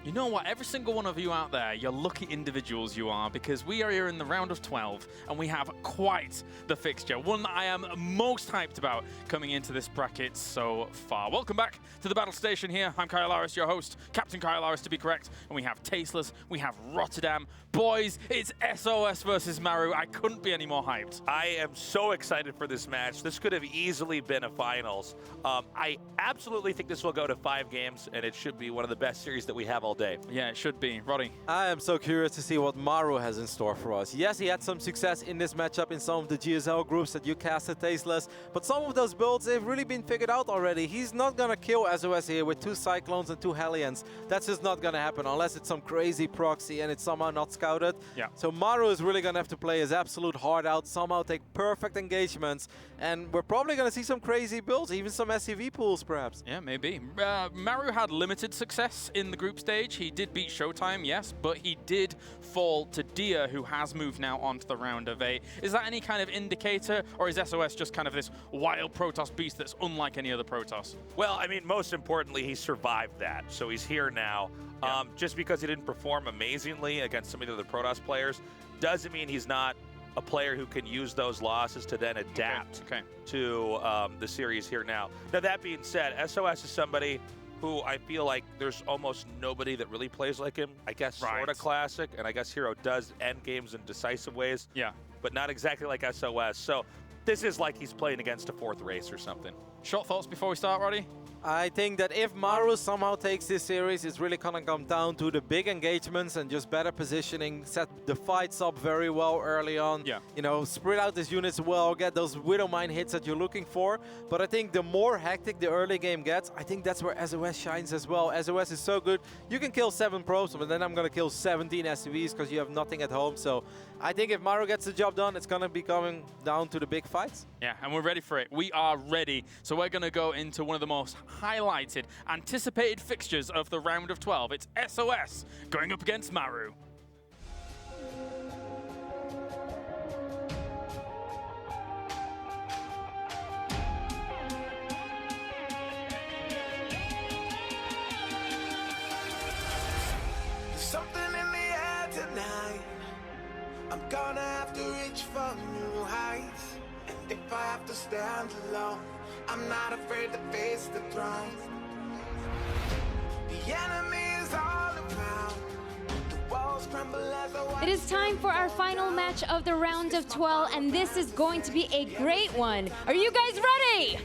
You know what? Every single one of you out there, you're lucky individuals you are, because we are here in the round of 12, and we have quite the fixture. One that I am most hyped about coming into this bracket so far. Welcome back to the battle station here. I'm Kaelaris, your host, Captain Kaelaris to be correct, and we have Tasteless, we have Rotterdam. Boys, it's sOs versus Maru. I couldn't be any more hyped. I am so excited for this match. This could have easily been a finals. I absolutely think this will go to 5 games, and it should be one of the best series that we have all day. Yeah, it should be. Roddy? I am so curious to see what Maru has in store for us. Yes, he had some success in this matchup in some of the GSL groups that you casted Tasteless, but some of those builds, they've really been figured out already. He's not going to kill sOs here with 2 Cyclones and 2 Hellions. That's just not going to happen unless it's some crazy proxy and it's somehow not scouted. Yeah. So Maru is really going to have to play his absolute heart out, somehow take perfect engagements, and we're probably going to see some crazy builds, even some SCV pools perhaps. Yeah, maybe. Maru had limited success in the group stage. He did beat Showtime, yes, but he did fall to Dia, who has moved now onto the round of 8. Is that any kind of indicator, or is sOs just kind of this wild Protoss beast that's unlike any other Protoss? Well, I mean, most importantly, he survived that, so he's here now. Yeah. Just because he didn't perform amazingly against some of the other Protoss players doesn't mean he's not a player who can use those losses to then adapt to the series here now. Now, that being said, sOs is somebody who I feel like there's almost nobody that really plays like him. I guess sort of classic, and I guess Hero does end games in decisive ways. Yeah. But not exactly like sOs. So this is like he's playing against a 4th race or something. Short thoughts before we start, Roddy? I think that if Maru somehow takes this series, it's really going to come down to the big engagements and just better positioning, set the fights up very well early on. Yeah. You know, spread out his units well, get those Widowmine hits that you're looking for. But I think the more hectic the early game gets, I think that's where sOs shines as well. sOs is so good. You can kill 7 probes, but then I'm going to kill 17 SCVs because you have nothing at home. So I think if Maru gets the job done, it's going to be coming down to the big fights. Yeah, and we're ready for it. We are ready. So we're going to go into one of the most highlighted, anticipated fixtures of the round of 12. It's sOs going up against Maru. Something in the air tonight. I'm gonna have to reach for new heights. And if I have to stand alone, I'm not afraid to face the throne. The enemy is all around. The walls crumble as I watch. It is time for our final match of the round of 12, and this is going to be a great one. Are you guys ready?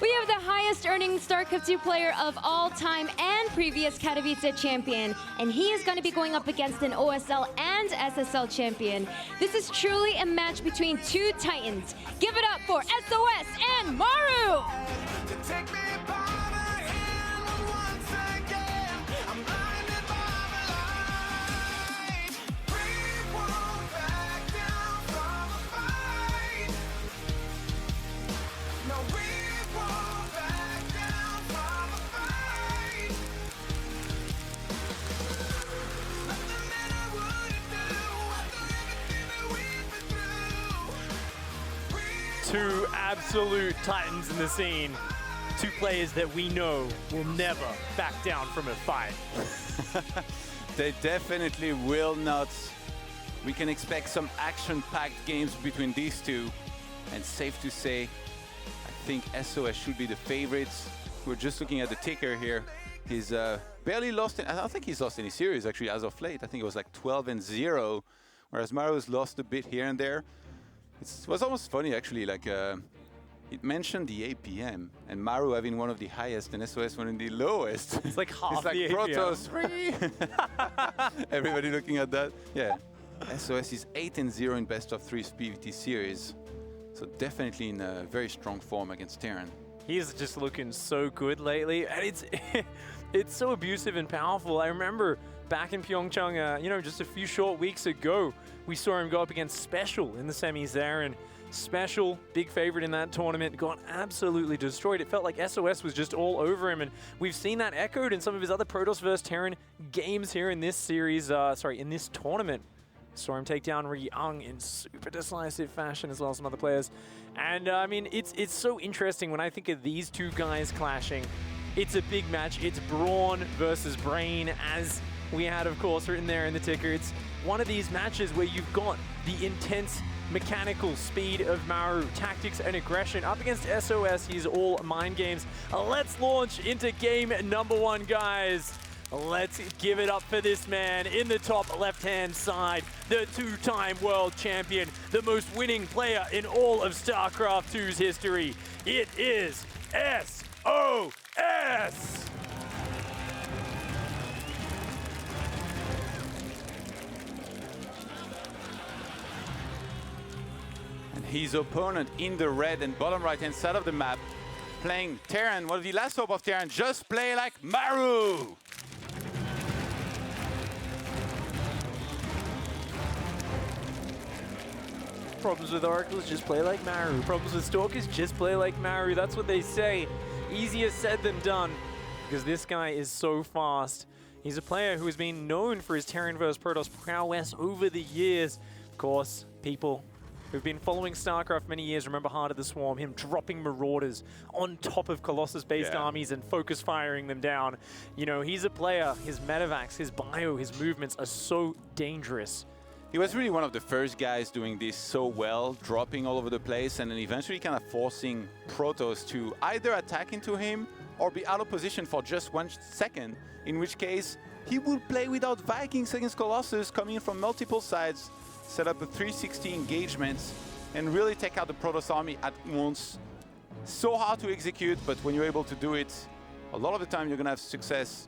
We have the highest earning Starcraft 2 player of all time and previous Katowice champion, and he is going to be going up against an OSL and SSL champion. This is truly a match between 2 titans. Give it up for sOs and Maru! Take me by the hand once again. I'm blinded by the light. We won't back down from a fight. No, we won't back down from a fight. Nothing that I wouldn't do after everything that we've been through. 2 absolute titans in the scene. 2 players that we know will never back down from a fight. They definitely will not. We can expect some action-packed games between these 2. And safe to say, I think sOs should be the favorites. We're just looking at the ticker here. He's barely lost. I don't think he's lost any series actually as of late. I think it was like 12-0, whereas Maru's lost a bit here and there. It was almost funny actually. Like it mentioned the APM and Maru having one of the highest and sOs one of the lowest. It's like half it's like the Protoss free. Everybody looking at that. Yeah, sOs is 8-0 in best of 3 PvT series. So definitely in a very strong form against Terran. He's just looking so good lately, and it's so abusive and powerful. I remember back in Pyeongchang, you know, just a few short weeks ago, we saw him go up against Special in the semis there, and Special, big favorite in that tournament, got absolutely destroyed. It felt like sOs was just all over him, and we've seen that echoed in some of his other Protoss vs Terran games here in this series, in this tournament. Saw him take down Yoan in super decisive fashion as well as some other players. And I mean, it's so interesting when I think of these two guys clashing. It's a big match. It's Brawn versus Brain, as we had, of course, written there in the ticker. It's one of these matches where you've got the intense mechanical speed of Maru, tactics and aggression up against sOs. He's all mind games. Let's launch into game number 1, guys. Let's give it up for this man in the top left-hand side, the 2-time world champion, the most winning player in all of StarCraft 2's history. It is sOs! And his opponent in the red and bottom right-hand side of the map, playing Terran, one of the last hope of Terran, just play like Maru! Problems with Oracles, just play like Maru. Problems with Stalkers, just play like Maru. That's what they say. Easier said than done, because this guy is so fast. He's a player who has been known for his Terran vs. Protoss prowess over the years. Of course, people who've been following StarCraft many years remember Heart of the Swarm, him dropping Marauders on top of Colossus-based armies and focus firing them down. You know, he's a player, his medevacs, his bio, his movements are so dangerous. He was really one of the first guys doing this so well, dropping all over the place and then eventually kind of forcing Protoss to either attack into him or be out of position for just 1 second, in which case he would play without Vikings against Colossus coming in from multiple sides, set up a 360 engagements and really take out the Protoss army at once. So hard to execute, but when you're able to do it, a lot of the time you're going to have success.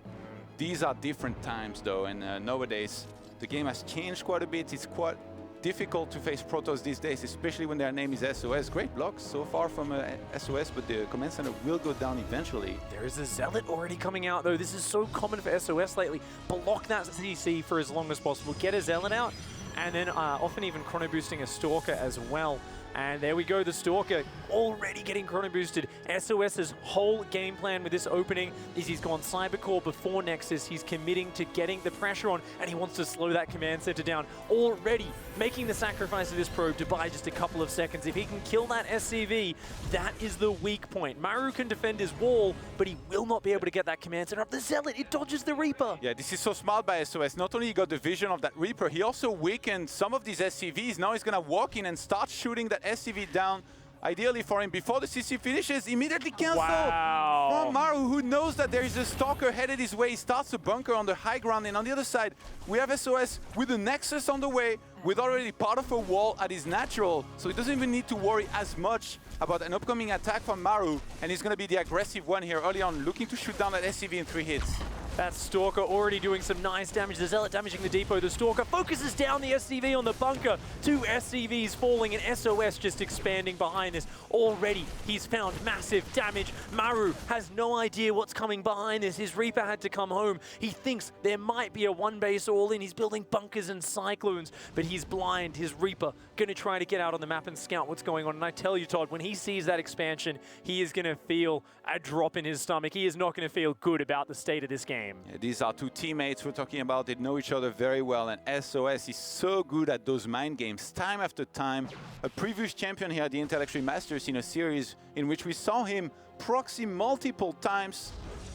These are different times though, and nowadays the game has changed quite a bit. It's quite difficult to face Protoss these days, especially when their name is sOs. Great blocks so far from sOs, but the command center will go down eventually. There is a Zealot already coming out, though. This is so common for sOs lately. Block that CC for as long as possible. Get a Zealot out, and then often even chrono boosting a Stalker as well. And there we go, the Stalker already getting chrono boosted. sOS's whole game plan with this opening is he's gone Cybercore before Nexus. He's committing to getting the pressure on, and he wants to slow that command center down. Already making the sacrifice of this probe to buy just a couple of seconds. If he can kill that SCV, that is the weak point. Maru can defend his wall, but he will not be able to get that command center up. The Zealot, it dodges the Reaper. Yeah, this is so smart by sOs. Not only he got the vision of that Reaper, he also weakened some of these SCVs. Now he's gonna walk in and start shooting that SCV down, ideally for him before the CC finishes. Immediately cancel from Maru, who knows that there is a Stalker headed his way. He starts a bunker on the high ground, and on the other side we have sOs with the Nexus on the way, with already part of a wall at his natural, so he doesn't even need to worry as much about an upcoming attack from Maru, and he's going to be the aggressive one here early on, looking to shoot down that SCV in 3 hits. That Stalker already doing some nice damage. The Zealot damaging the depot. The Stalker focuses down the SCV on the bunker. 2 SCVs falling and sOs just expanding behind this. Already, he's found massive damage. Maru has no idea what's coming behind this. His Reaper had to come home. He thinks there might be a 1-base all-in. He's building bunkers and cyclones, but he's blind. His Reaper gonna try to get out on the map and scout what's going on. And I tell you, Todd, when he sees that expansion, he is gonna feel a drop in his stomach. He is not gonna feel good about the state of this game. Yeah, these are 2 teammates we're talking about. They know each other very well, and sOs is so good at those mind games time after time. A previous champion here at the Intellectual Masters in a series in which we saw him proxy multiple times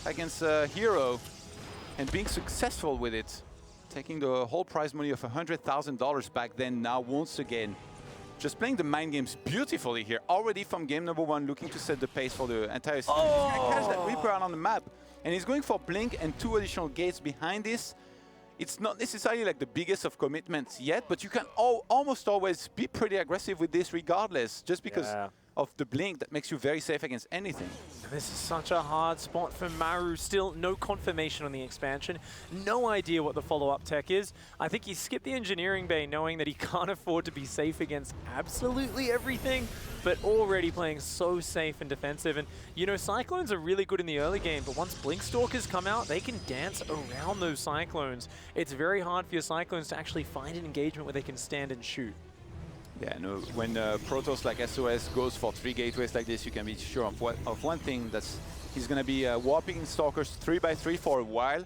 against a hero and being successful with it, taking the whole prize money of $100,000 back then. Now once again just playing the mind games beautifully here, already from game number 1, looking to set the pace for the entire series. He's gonna catch that Reaper out on the map, and he's going for Blink and 2 additional gates behind this. It's not necessarily like the biggest of commitments yet, but you can almost always be pretty aggressive with this regardless, just because of the Blink that makes you very safe against anything. This is such a hard spot for Maru. Still no confirmation on the expansion. No idea what the follow-up tech is. I think he skipped the engineering bay knowing that he can't afford to be safe against absolutely everything, but already playing so safe and defensive. And, you know, Cyclones are really good in the early game, but once Blink Stalkers come out, they can dance around those Cyclones. It's very hard for your Cyclones to actually find an engagement where they can stand and shoot. Yeah, no, when Protoss like sOs goes for 3 gateways like this, you can be sure of one thing, that's he's going to be warping Stalkers 3 by 3 for a while.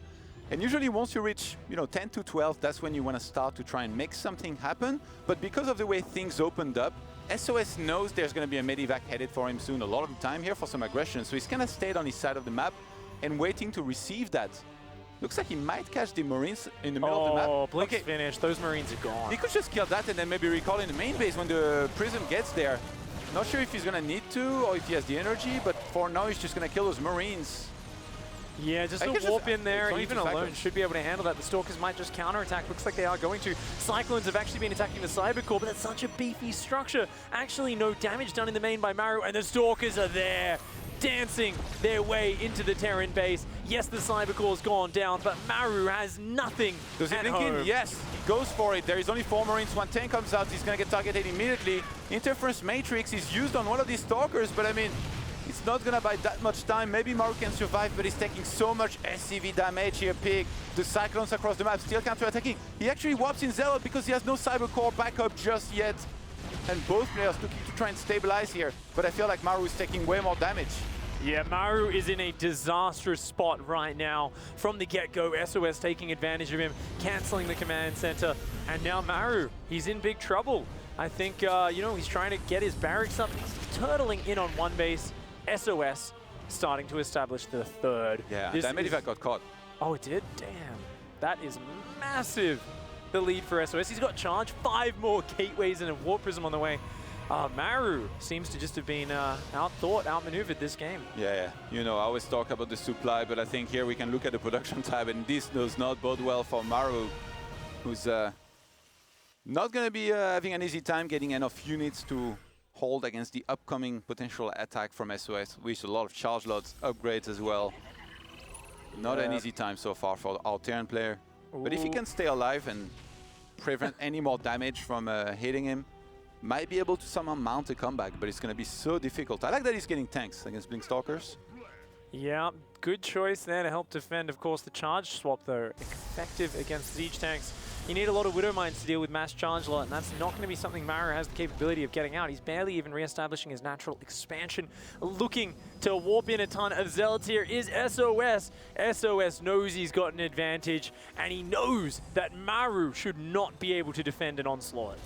And usually once you reach, 10 to 12, that's when you want to start to try and make something happen. But because of the way things opened up, sOs knows there's going to be a medevac headed for him soon, a lot of time here for some aggression. So he's kind of stayed on his side of the map and waiting to receive that. Looks like he might catch the Marines in the middle of the map. Oh, Blink's finished. Those Marines are gone. He could just kill that and then maybe recall in the main base when the Prism gets there. Not sure if he's going to need to or if he has the energy, but for now he's just going to kill those Marines. Yeah, just a warp in there, even alone, should be able to handle that. The Stalkers might just counterattack. Looks like they are going to. Cyclones have actually been attacking the Cyber Core, but that's such a beefy structure. Actually, no damage done in the main by Maru, and the Stalkers are there, dancing their way into the Terran base. Yes, the Cyber Core's gone down, but Maru has nothing Does he at link home. in? Yes, he goes for it. There is only 4 Marines. One tank comes out, he's going to get targeted immediately. Interference Matrix is used on one of these Stalkers, but I mean, it's not going to buy that much time. Maybe Maru can survive, but he's taking so much SCV damage here, Pig. The Cyclones across the map still counter-attacking. He actually warps in Zealot because he has no Cyber Core backup just yet. And both players looking to try and stabilize here. But I feel like Maru is taking way more damage. Yeah, Maru is in a disastrous spot right now. From the get-go, sOs taking advantage of him, cancelling the command center. And now Maru, he's in big trouble. I think, he's trying to get his barracks up. He's turtling in on one base. sOs starting to establish the third. Yeah, that medevac got caught. Oh, it did? Damn. That is massive, the lead for sOs. He's got charge, 5 more gateways and a Warp Prism on the way. Maru seems to just have been outthought, outmaneuvered this game. Yeah. I always talk about the supply, but I think here we can look at the production tab, and this does not bode well for Maru, who's not going to be having an easy time getting enough units to hold against the upcoming potential attack from sOs, with a lot of charge loads, upgrades as well. Not an easy time so far for our Terran player. Ooh. But if he can stay alive and prevent any more damage from hitting him, might be able to somehow mount a comeback, but it's going to be so difficult. I like that he's getting tanks against Blink Stalkers. Yeah, good choice there to help defend. Of course, the charge swap, though, effective against siege tanks. You need a lot of Widow Mines to deal with mass charge lot, and that's not going to be something Maru has the capability of getting out. He's barely even re-establishing his natural expansion. Looking to warp in a ton of Zealots here is sOs. sOs knows he's got an advantage, and he knows that Maru should not be able to defend an onslaught.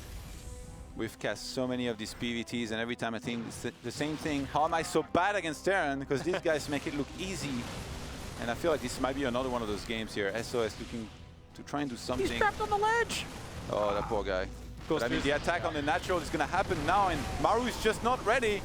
We've cast so many of these PVTs, and every time I think it's the same thing. How am I so bad against Terran? Because these guys make it look easy. And I feel like this might be another one of those games here. sOs looking to try and do something. He's trapped on the ledge! Oh, that poor guy. But I mean, the attack on the natural is going to happen now, and Maru is just not ready.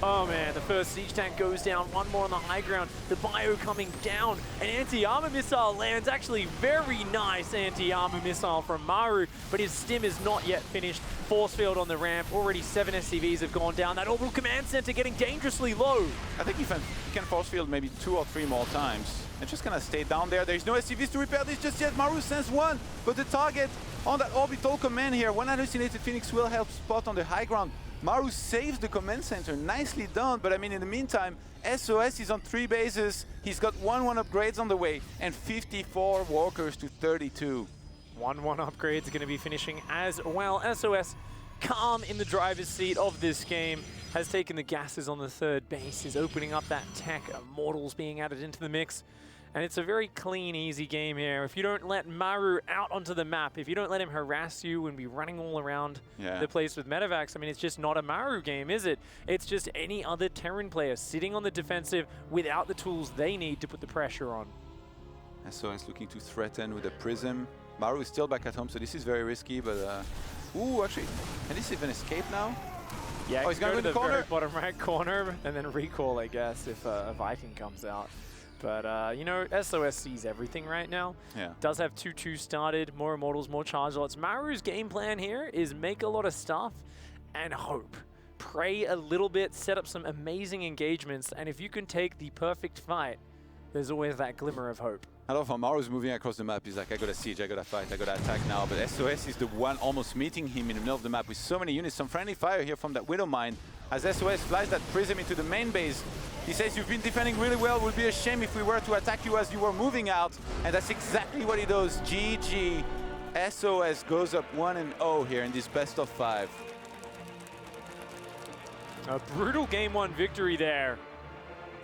Oh man, the first siege tank goes down, one more on the high ground. The bio coming down, an anti-armor missile lands. Actually, very nice anti-armor missile from Maru, but his stim is not yet finished. Force field on the ramp, already 7 SCVs have gone down. That orbital command center getting dangerously low. I think he can force field maybe 2 or 3 more times. And just gonna stay down there. There's no SCVs to repair this just yet. Maru sends one, but the target on that orbital command here, one hallucinated Phoenix will help spot on the high ground. Maru saves the command center, nicely done, but I mean in the meantime, sOs is on 3 bases, he's got 1-1 upgrades on the way, and 54 walkers to 32. 1-1 upgrades are going to be finishing as well. sOs, calm in the driver's seat of this game, has taken the gases on the 3rd base, is opening up that tech, Immortals being added into the mix. And it's a very clean, easy game here. If you don't let Maru out onto the map, if you don't let him harass you and be running all around the place with medevacs, I mean, it's just not a Maru game, is it? It's just any other Terran player sitting on the defensive without the tools they need to put the pressure on. sOs looking to threaten with a Prism. Maru is still back at home, so this is very risky, but... Ooh, actually, can this even escape now? Yeah, he's going to the corner. Very bottom right corner, and then recall, I guess, if a Viking comes out. But, sOs sees everything right now. Yeah. Does have 2-2 started, more Immortals, more charge lots. Maru's game plan here is make a lot of stuff and hope. Pray a little bit, set up some amazing engagements, and if you can take the perfect fight, there's always that glimmer of hope. I love how Maru's moving across the map. He's like, I got to siege, I got to fight, I got to attack now. But sOs is the one almost meeting him in the middle of the map with so many units. Some friendly fire here from that Widow Mine as sOs flies that Prism into the main base. He says, you've been defending really well. It would be a shame if we were to attack you as you were moving out. And that's exactly what he does. GG. sOs goes up 1-0 here in this best of 5. A brutal game 1 victory there.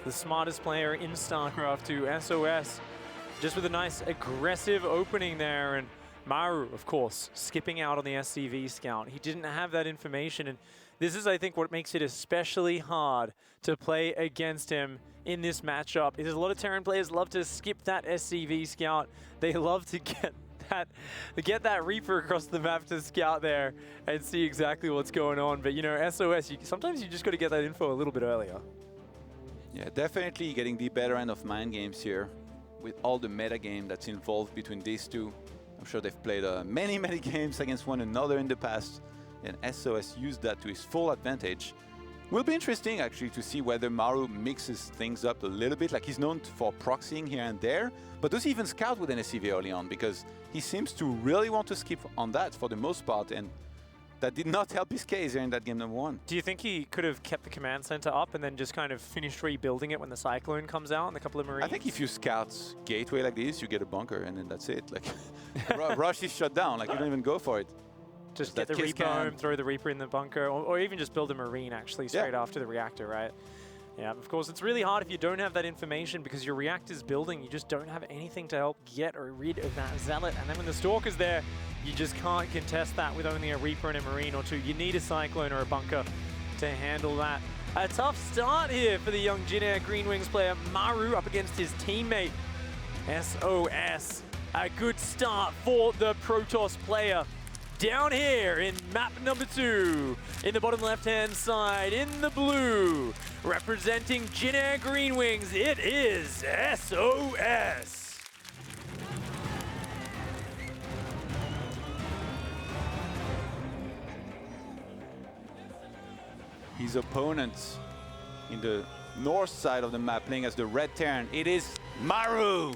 The smartest player in Starcraft 2, sOs. just with a nice aggressive opening there. And Maru, of course, skipping out on the SCV scout. He didn't have that information. And this is, I think, what makes it especially hard to play against him in this matchup. Is a lot of Terran players love to skip that SCV scout. They love to get that Reaper across the map to scout there and see exactly what's going on. But, you know, SOS, sometimes you just got to get that info a little bit earlier. Yeah, definitely getting the better end of mind games here with all the meta game that's involved between these two. I'm sure they've played many games against one another in the past, and SOS used that to his full advantage. Will be interesting actually to see whether Maru mixes things up a little bit. Like, he's known for proxying here and there, but does he even scout with an SCV early on? Because he seems to really want to skip on that for the most part, and that did not help his case here in that game number 1. Do you think he could have kept the command center up and then just kind of finished rebuilding it when the Cyclone comes out and a couple of Marines? I think if you scout gateway like this, you get a bunker, and then that's it. Like, Rush is shut down. Like, you don't even go for it. Just get the Reaper home, throw the Reaper in the bunker, or even just build a Marine actually straight after the reactor, right? Yeah, of course, it's really hard if you don't have that information because your reactor's building, you just don't have anything to help get or rid of that Zealot. And then when the Stalker's there, you just can't contest that with only a Reaper and a Marine or two. You need a Cyclone or a bunker to handle that. A tough start here for the young Jin Air Green Wings player Maru up against his teammate SOS. A good start for the Protoss player. Down here in map number 2, in the bottom left-hand side, in the blue, representing Jin Air Green Wings, it is SOS. His opponent in the north side of the map playing as the Red Terran, it is Maru.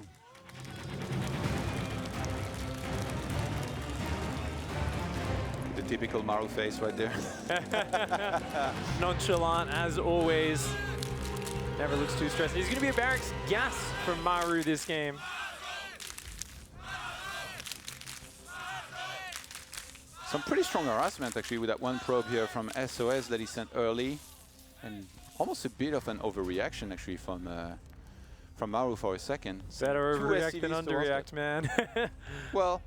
The typical Maru face right there. Nonchalant as always. Never looks too stressed. He's going to be a barracks gas from Maru this game. Some pretty strong harassment actually with that one probe here from SOS that he sent early, and almost a bit of an overreaction actually from Maru for a second. Better overreact than underreact, man. Well,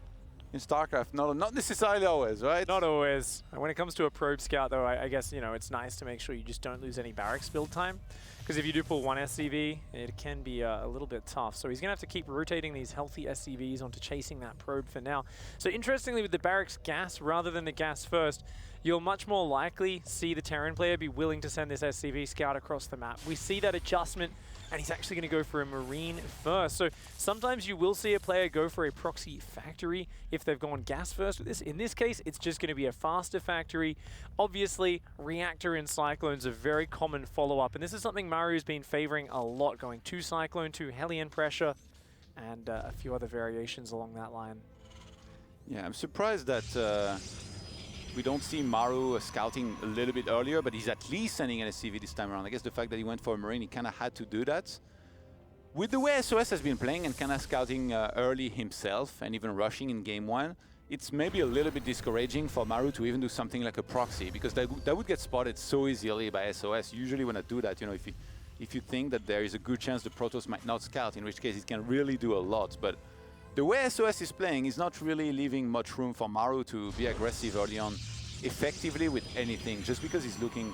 in Starcraft, not necessarily always, right? Not always. When it comes to a probe scout, though, I guess, you know, it's nice to make sure you just don't lose any barracks build time. Because if you do pull one SCV, it can be a little bit tough. So he's going to have to keep rotating these healthy SCVs onto chasing that probe for now. So interestingly, with the barracks gas rather than the gas first, you'll much more likely see the Terran player be willing to send this SCV scout across the map. We see that adjustment, and he's actually going to go for a Marine first. So sometimes you will see a player go for a proxy factory if they've gone gas first with this. In this case, it's just going to be a faster factory. Obviously, reactor and Cyclone's a very common follow-up, and this is something Maru's been favoring a lot, going 2 Cyclone, 2 Hellion pressure, and a few other variations along that line. Yeah, I'm surprised that we don't see Maru scouting a little bit earlier, but he's at least sending an SCV this time around. I guess the fact that he went for a Marine, he kind of had to do that. With the way SOS has been playing and kind of scouting early himself and even rushing in game 1, it's maybe a little bit discouraging for Maru to even do something like a proxy, because that would get spotted so easily by SOS. Usually when I do that, you know, if you think that there is a good chance the Protoss might not scout, in which case it can really do a lot. But the way SOS is playing is not really leaving much room for Maru to be aggressive early on effectively with anything, just because he's looking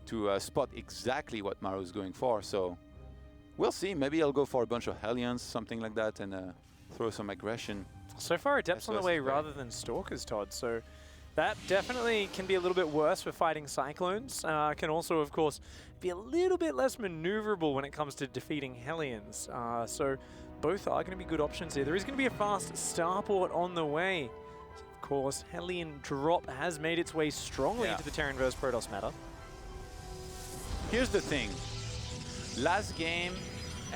to spot exactly what Maru is going for. So we'll see. Maybe I'll go for a bunch of Hellions, something like that, and throw some aggression. So far, Adept's on the way rather than Stalkers, Todd. So that definitely can be a little bit worse for fighting Cyclones. Can also, of course, be a little bit less maneuverable when it comes to defeating Hellions. So both are going to be good options here. There is going to be a fast starport on the way. Of course, Hellion drop has made its way strongly into the Terran versus Protoss meta. Here's the thing. Last game,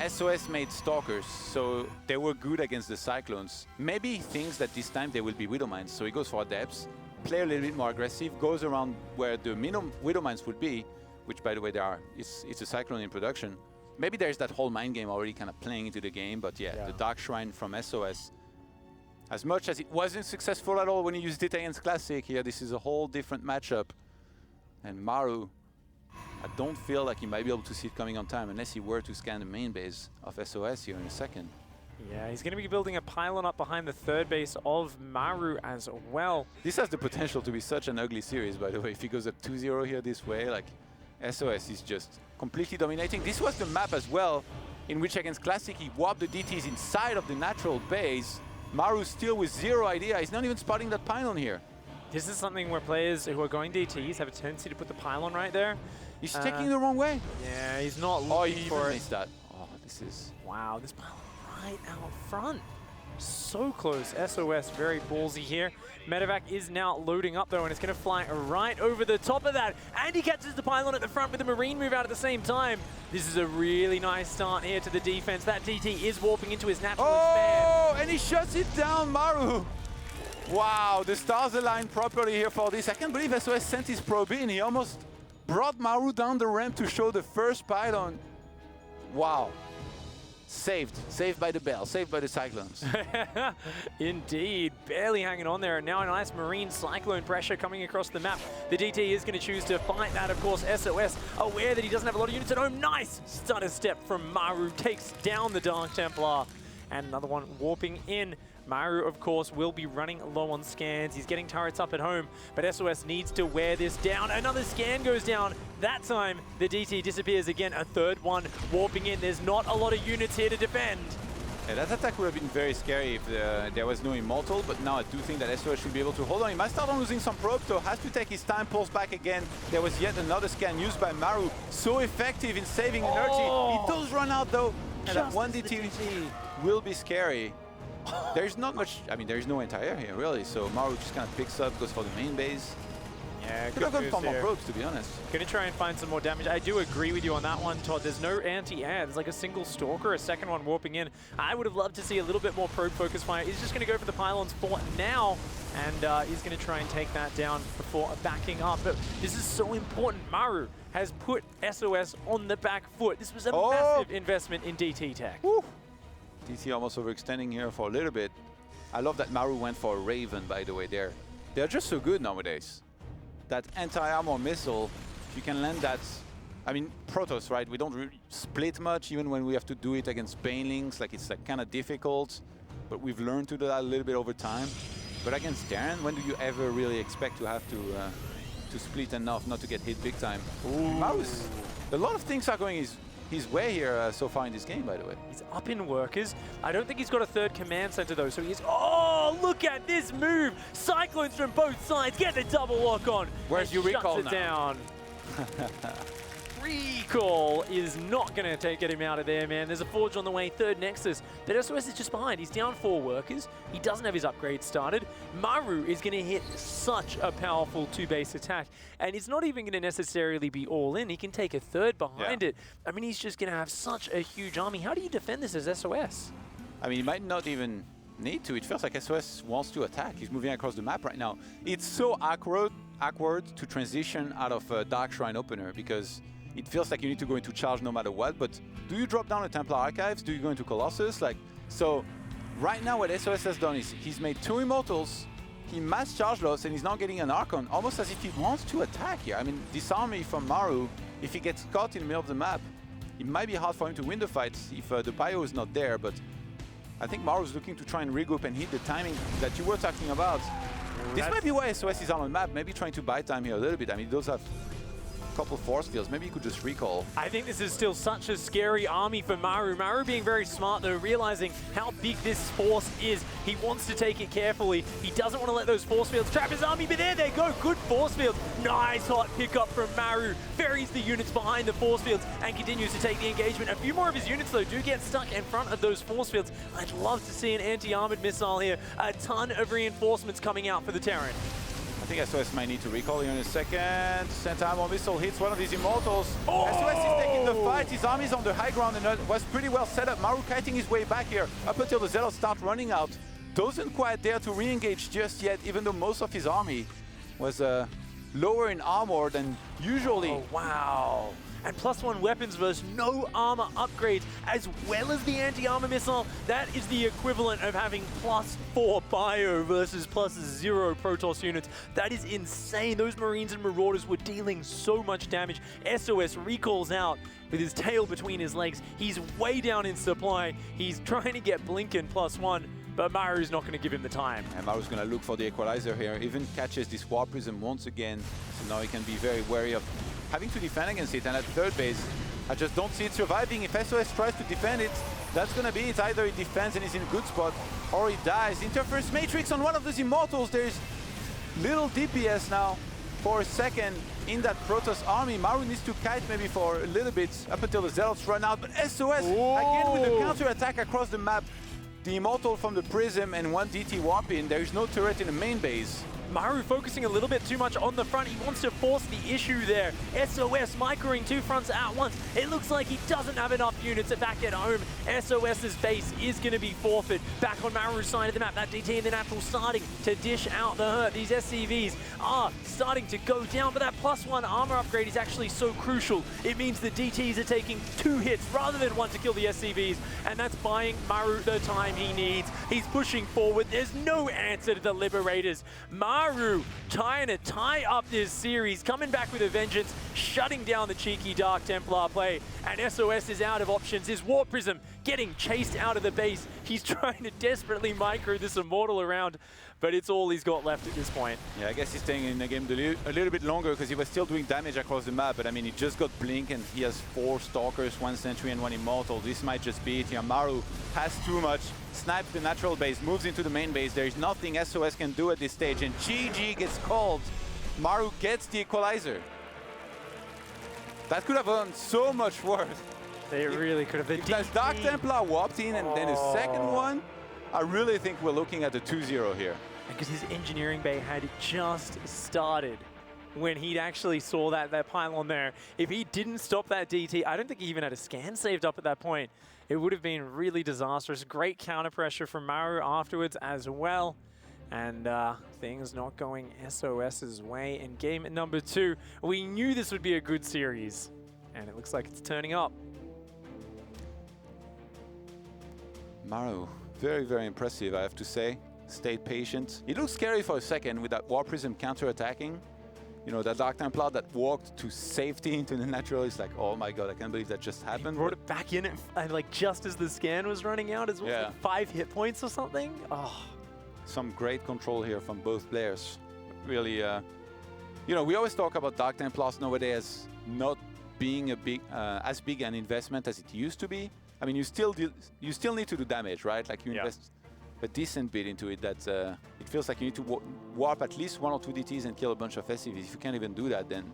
SOS made Stalkers, so they were good against the Cyclones. Maybe he thinks that this time they will be Widowmines, so he goes for Adepts, play a little bit more aggressive, goes around where the minimum Widowmines would be, which, by the way, it's a Cyclone in production. Maybe there's that whole mind game already kind of playing into the game, but yeah, the Dark Shrine from SOS, as much as it wasn't successful at all when you used it against Classic, here this is a whole different matchup. And Maru, I don't feel like he might be able to see it coming on time unless he were to scan the main base of SOS here in a second. Yeah, he's going to be building a pylon up behind the third base of Maru as well. This has the potential to be such an ugly series, by the way. If he goes up 2-0 here this way, like SOS is just completely dominating. This was the map as well, in which against Classic he warped the DTs inside of the natural base. Maru still with zero idea. He's not even spotting that pylon here. This is something where players who are going DTs have a tendency to put the pylon right there. He's taking the wrong way. Yeah, he's not Oh, looking he for even it. missed that. Oh, this is... Wow, this pylon right out front. So close. SOS very ballsy here. Medevac is now loading up though, and it's going to fly right over the top of that. And he catches the pylon at the front with the Marine move out at the same time. This is a really nice start here to the defense. That DT is warping into his natural expand. Oh, and he shuts it down, Maru. Wow, the stars aligned properly here for this. I can't believe SOS sent his probe in. He almost brought Maru down the ramp to show the first pylon. Wow. Saved by the bell, saved by the Cyclones. Indeed, barely hanging on there. And now a nice Marine Cyclone pressure coming across the map. The DT is going to choose to fight that, of course. SOS aware that he doesn't have a lot of units at home. Nice stutter step from Maru, takes down the Dark Templar. And another one warping in. Maru, of course, will be running low on scans. He's getting turrets up at home, but SOS needs to wear this down. Another scan goes down. That time, the DT disappears again. A third one warping in. There's not a lot of units here to defend. Yeah, that attack would have been very scary if there was no Immortal, but now I do think that SOS should be able to hold on. He might start on losing some probes, so has to take his time, pulls back again. There was yet another scan used by Maru. So effective in saving energy. He does run out though, and that one DT will be scary. There's not much, I mean, there's no anti-air here, really, so Maru just kind of picks up, goes for the main base. Yeah, Could have gone for more probes, to be honest. Gonna try and find some more damage. I do agree with you on that one, Todd. There's no anti-air. There's like a single Stalker, a second one warping in. I would have loved to see a little bit more probe focus fire. He's just gonna go for the pylons for now, and he's gonna try and take that down before backing up. But this is so important. Maru has put SOS on the back foot. This was a massive investment in DT tech. Woo. DT almost overextending here for a little bit. I love that Maru went for a Raven, by the way. They're just so good nowadays. That anti-armor missile, if you can land that, I mean, Protoss, right? We don't really split much, even when we have to do it against Banelings. Like, it's like kind of difficult, but we've learned to do that a little bit over time. But against Terran, when do you ever really expect to have to split enough not to get hit big time? Maru's, a lot of things are going his way here so far in this game, by the way. He's up in workers. I don't think he's got a third command center though, so he's... Oh, look at this move! Cyclones from both sides, get the double lock on. Where's your recall shuts it down. Recall is not going to get him out of there, man. There's a Forge on the way, third Nexus. But SOS is just behind. He's down 4 workers. He doesn't have his upgrade started. Maru is going to hit such a powerful 2-base attack. And it's not even going to necessarily be all in. He can take a third behind it. I mean, he's just going to have such a huge army. How do you defend this as SOS? I mean, he might not even need to. It feels like SOS wants to attack. He's moving across the map right now. It's so awkward to transition out of Dark Shrine opener because it feels like you need to go into charge no matter what, but do you drop down the Templar Archives? Do you go into Colossus? Like, so right now what SOS has done is he's made 2 Immortals, he mass charge loss, and he's now getting an Archon, almost as if he wants to attack here. I mean, this army from Maru, if he gets caught in the middle of the map, it might be hard for him to win the fight if the bio is not there, but I think Maru's looking to try and regroup and hit the timing that you were talking about. This might be why SOS is on the map, maybe trying to buy time here a little bit. I mean, those have couple force fields. Maybe you could just recall. I think this is still such a scary army for Maru. Maru being very smart though, realizing how big this force is. He wants to take it carefully. He doesn't want to let those force fields trap his army, but there they go. Good force fields. Nice hot pickup from Maru. Ferries the units behind the force fields and continues to take the engagement. A few more of his units though do get stuck in front of those force fields. I'd love to see an anti-armored missile here. A ton of reinforcements coming out for the Terran. I think SOS might need to recall here in a second. Anti-armor missile hits one of these Immortals. SOS is taking the fight. His army's on the high ground and was pretty well set up. Maru kiting his way back here up until the Zealots start running out. Doesn't quite dare to re-engage just yet, even though most of his army was lower in armor than usually. Oh, wow. and +1 weapons versus no armor upgrades, as well as the anti-armor missile. That is the equivalent of having +4 bio versus +0 Protoss units. That is insane. Those Marines and Marauders were dealing so much damage. sOs recalls out with his tail between his legs. He's way down in supply. He's trying to get Blinken +1, but Maru's not going to give him the time. And Maru's going to look for the equalizer here. Even catches this War Prism once again, so now he can be very wary of having to defend against it. And at third base, I just don't see it surviving. If sOs tries to defend it, that's going to be it. Either he defends and is in a good spot, or he dies. Interference Matrix on one of those Immortals. There's little DPS now for a second in that Protoss army. Maru needs to kite maybe for a little bit up until the Zealots run out. But sOs, again with the counter-attack across the map. The Immortal from the Prism and 1 DT warp in. There is no turret in the main base. Maru focusing a little bit too much on the front. He wants to force the issue there. sOs microing 2 fronts at once. It looks like he doesn't have enough units back at home. sOs's base is going to be forfeit. Back on Maru's side of the map, that DT in the natural starting to dish out the hurt. These SCVs are starting to go down, but that +1 armor upgrade is actually so crucial. It means the DTs are taking 2 hits rather than 1 to kill the SCVs, and that's buying Maru the time he needs. He's pushing forward. There's no answer to the Liberators. Maru trying to tie up this series, coming back with a vengeance, shutting down the cheeky Dark Templar play, and sOs is out of options. His War Prism getting chased out of the base. He's trying to desperately micro this Immortal around, but it's all he's got left at this point. Yeah, I guess he's staying in the game a little bit longer because he was still doing damage across the map, but I mean, he just got Blink and he has 4 Stalkers, 1 Sentry and 1 Immortal. This might just be it here. Maru has too much, snipes the natural base, moves into the main base. There is nothing sOs can do at this stage, and GG gets called. Maru gets the equalizer. That could have done so much worse. They really could have. If that Dark Templar warped in and then a second one, I really think we're looking at a 2-0 here. Because his engineering bay had just started when he actually saw that pylon there. If he didn't stop that DT, I don't think he even had a scan saved up at that point. It would have been really disastrous. Great counter pressure from Maru afterwards as well. And things not going sOs's way in game number 2. We knew this would be a good series, and it looks like it's turning up. Maru, very, very impressive, I have to say. Stayed patient. It looked scary for a second with that War Prism counter-attacking. You know, that Dark Templar that walked to safety into the natural. It's like, oh my god, I can't believe that just happened. He brought it back in, and like just as the scan was running out as well, Yeah. like 5 hit points or something. Oh. Some great control here from both players. Really, you know, we always talk about Dark Templars nowadays as not being a big, as big an investment as it used to be. I mean, you still need to do damage, right? Like you invest a decent bit into it. That it feels like you need to warp at least 1 or 2 DTs and kill a bunch of SCVs. If you can't even do that, then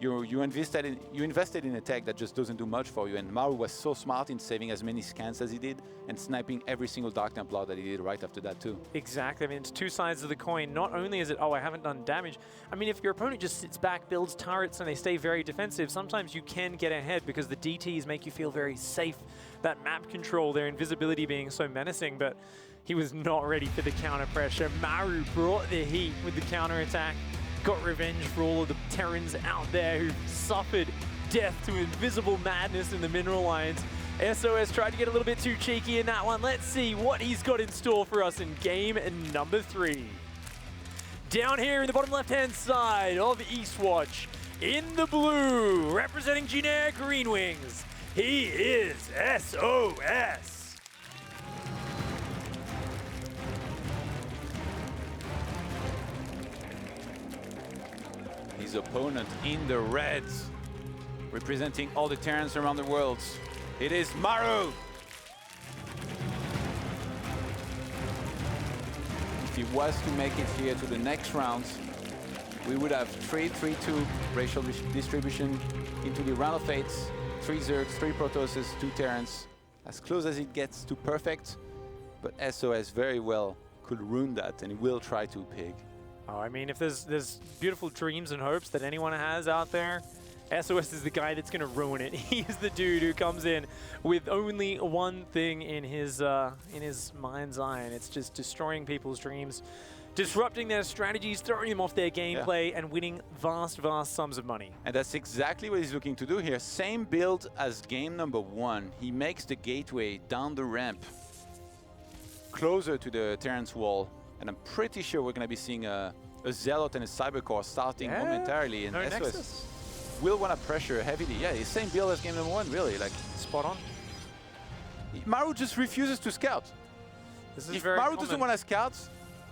you invested in a tech that just doesn't do much for you. And Maru was so smart in saving as many scans as he did and sniping every single Dark Templar that he did right after that too. Exactly. I mean, it's 2 sides of the coin. Not only is it, oh, I haven't done damage. I mean, if your opponent just sits back, builds turrets, and they stay very defensive, sometimes you can get ahead because the DTs make you feel very safe. That map control, their invisibility being so menacing, but he was not ready for the counter pressure. Maru brought the heat with the counter attack. Got revenge for all of the Terrans out there who suffered death to invisible madness in the mineral lines. sOs tried to get a little bit too cheeky in that one. Let's see what he's got in store for us in game number 3. Down here in the bottom left-hand side of Eastwatch, in the blue, representing generic Green Wings, he is sOs. His opponent in the reds, representing all the Terrans around the world. It is Maru. If he was to make it here to the next round, we would have 3-3-2 racial distribution into the round of fates. 3 Zergs, 3 Protosses, 2 Terrans. As close as it gets to perfect, but sOs very well could ruin that, and he will try to pig. Oh, I mean, if there's beautiful dreams and hopes that anyone has out there, sOs is the guy that's going to ruin it. He's the dude who comes in with only one thing in his mind's eye, and it's just destroying people's dreams. disrupting their strategies, throwing them off their gameplay, and winning vast, vast sums of money. And that's exactly what he's looking to do here. Same build as game number 1. He makes the gateway down the ramp, closer to the Terrence wall, and I'm pretty sure we're going to be seeing a Zealot and a Cybercore starting momentarily, and no SOS Nexus. will want to pressure heavily. Yeah, the same build as game number 1, really. Like, Spot on. Maru just refuses to scout. This is If very Maru doesn't want to scout,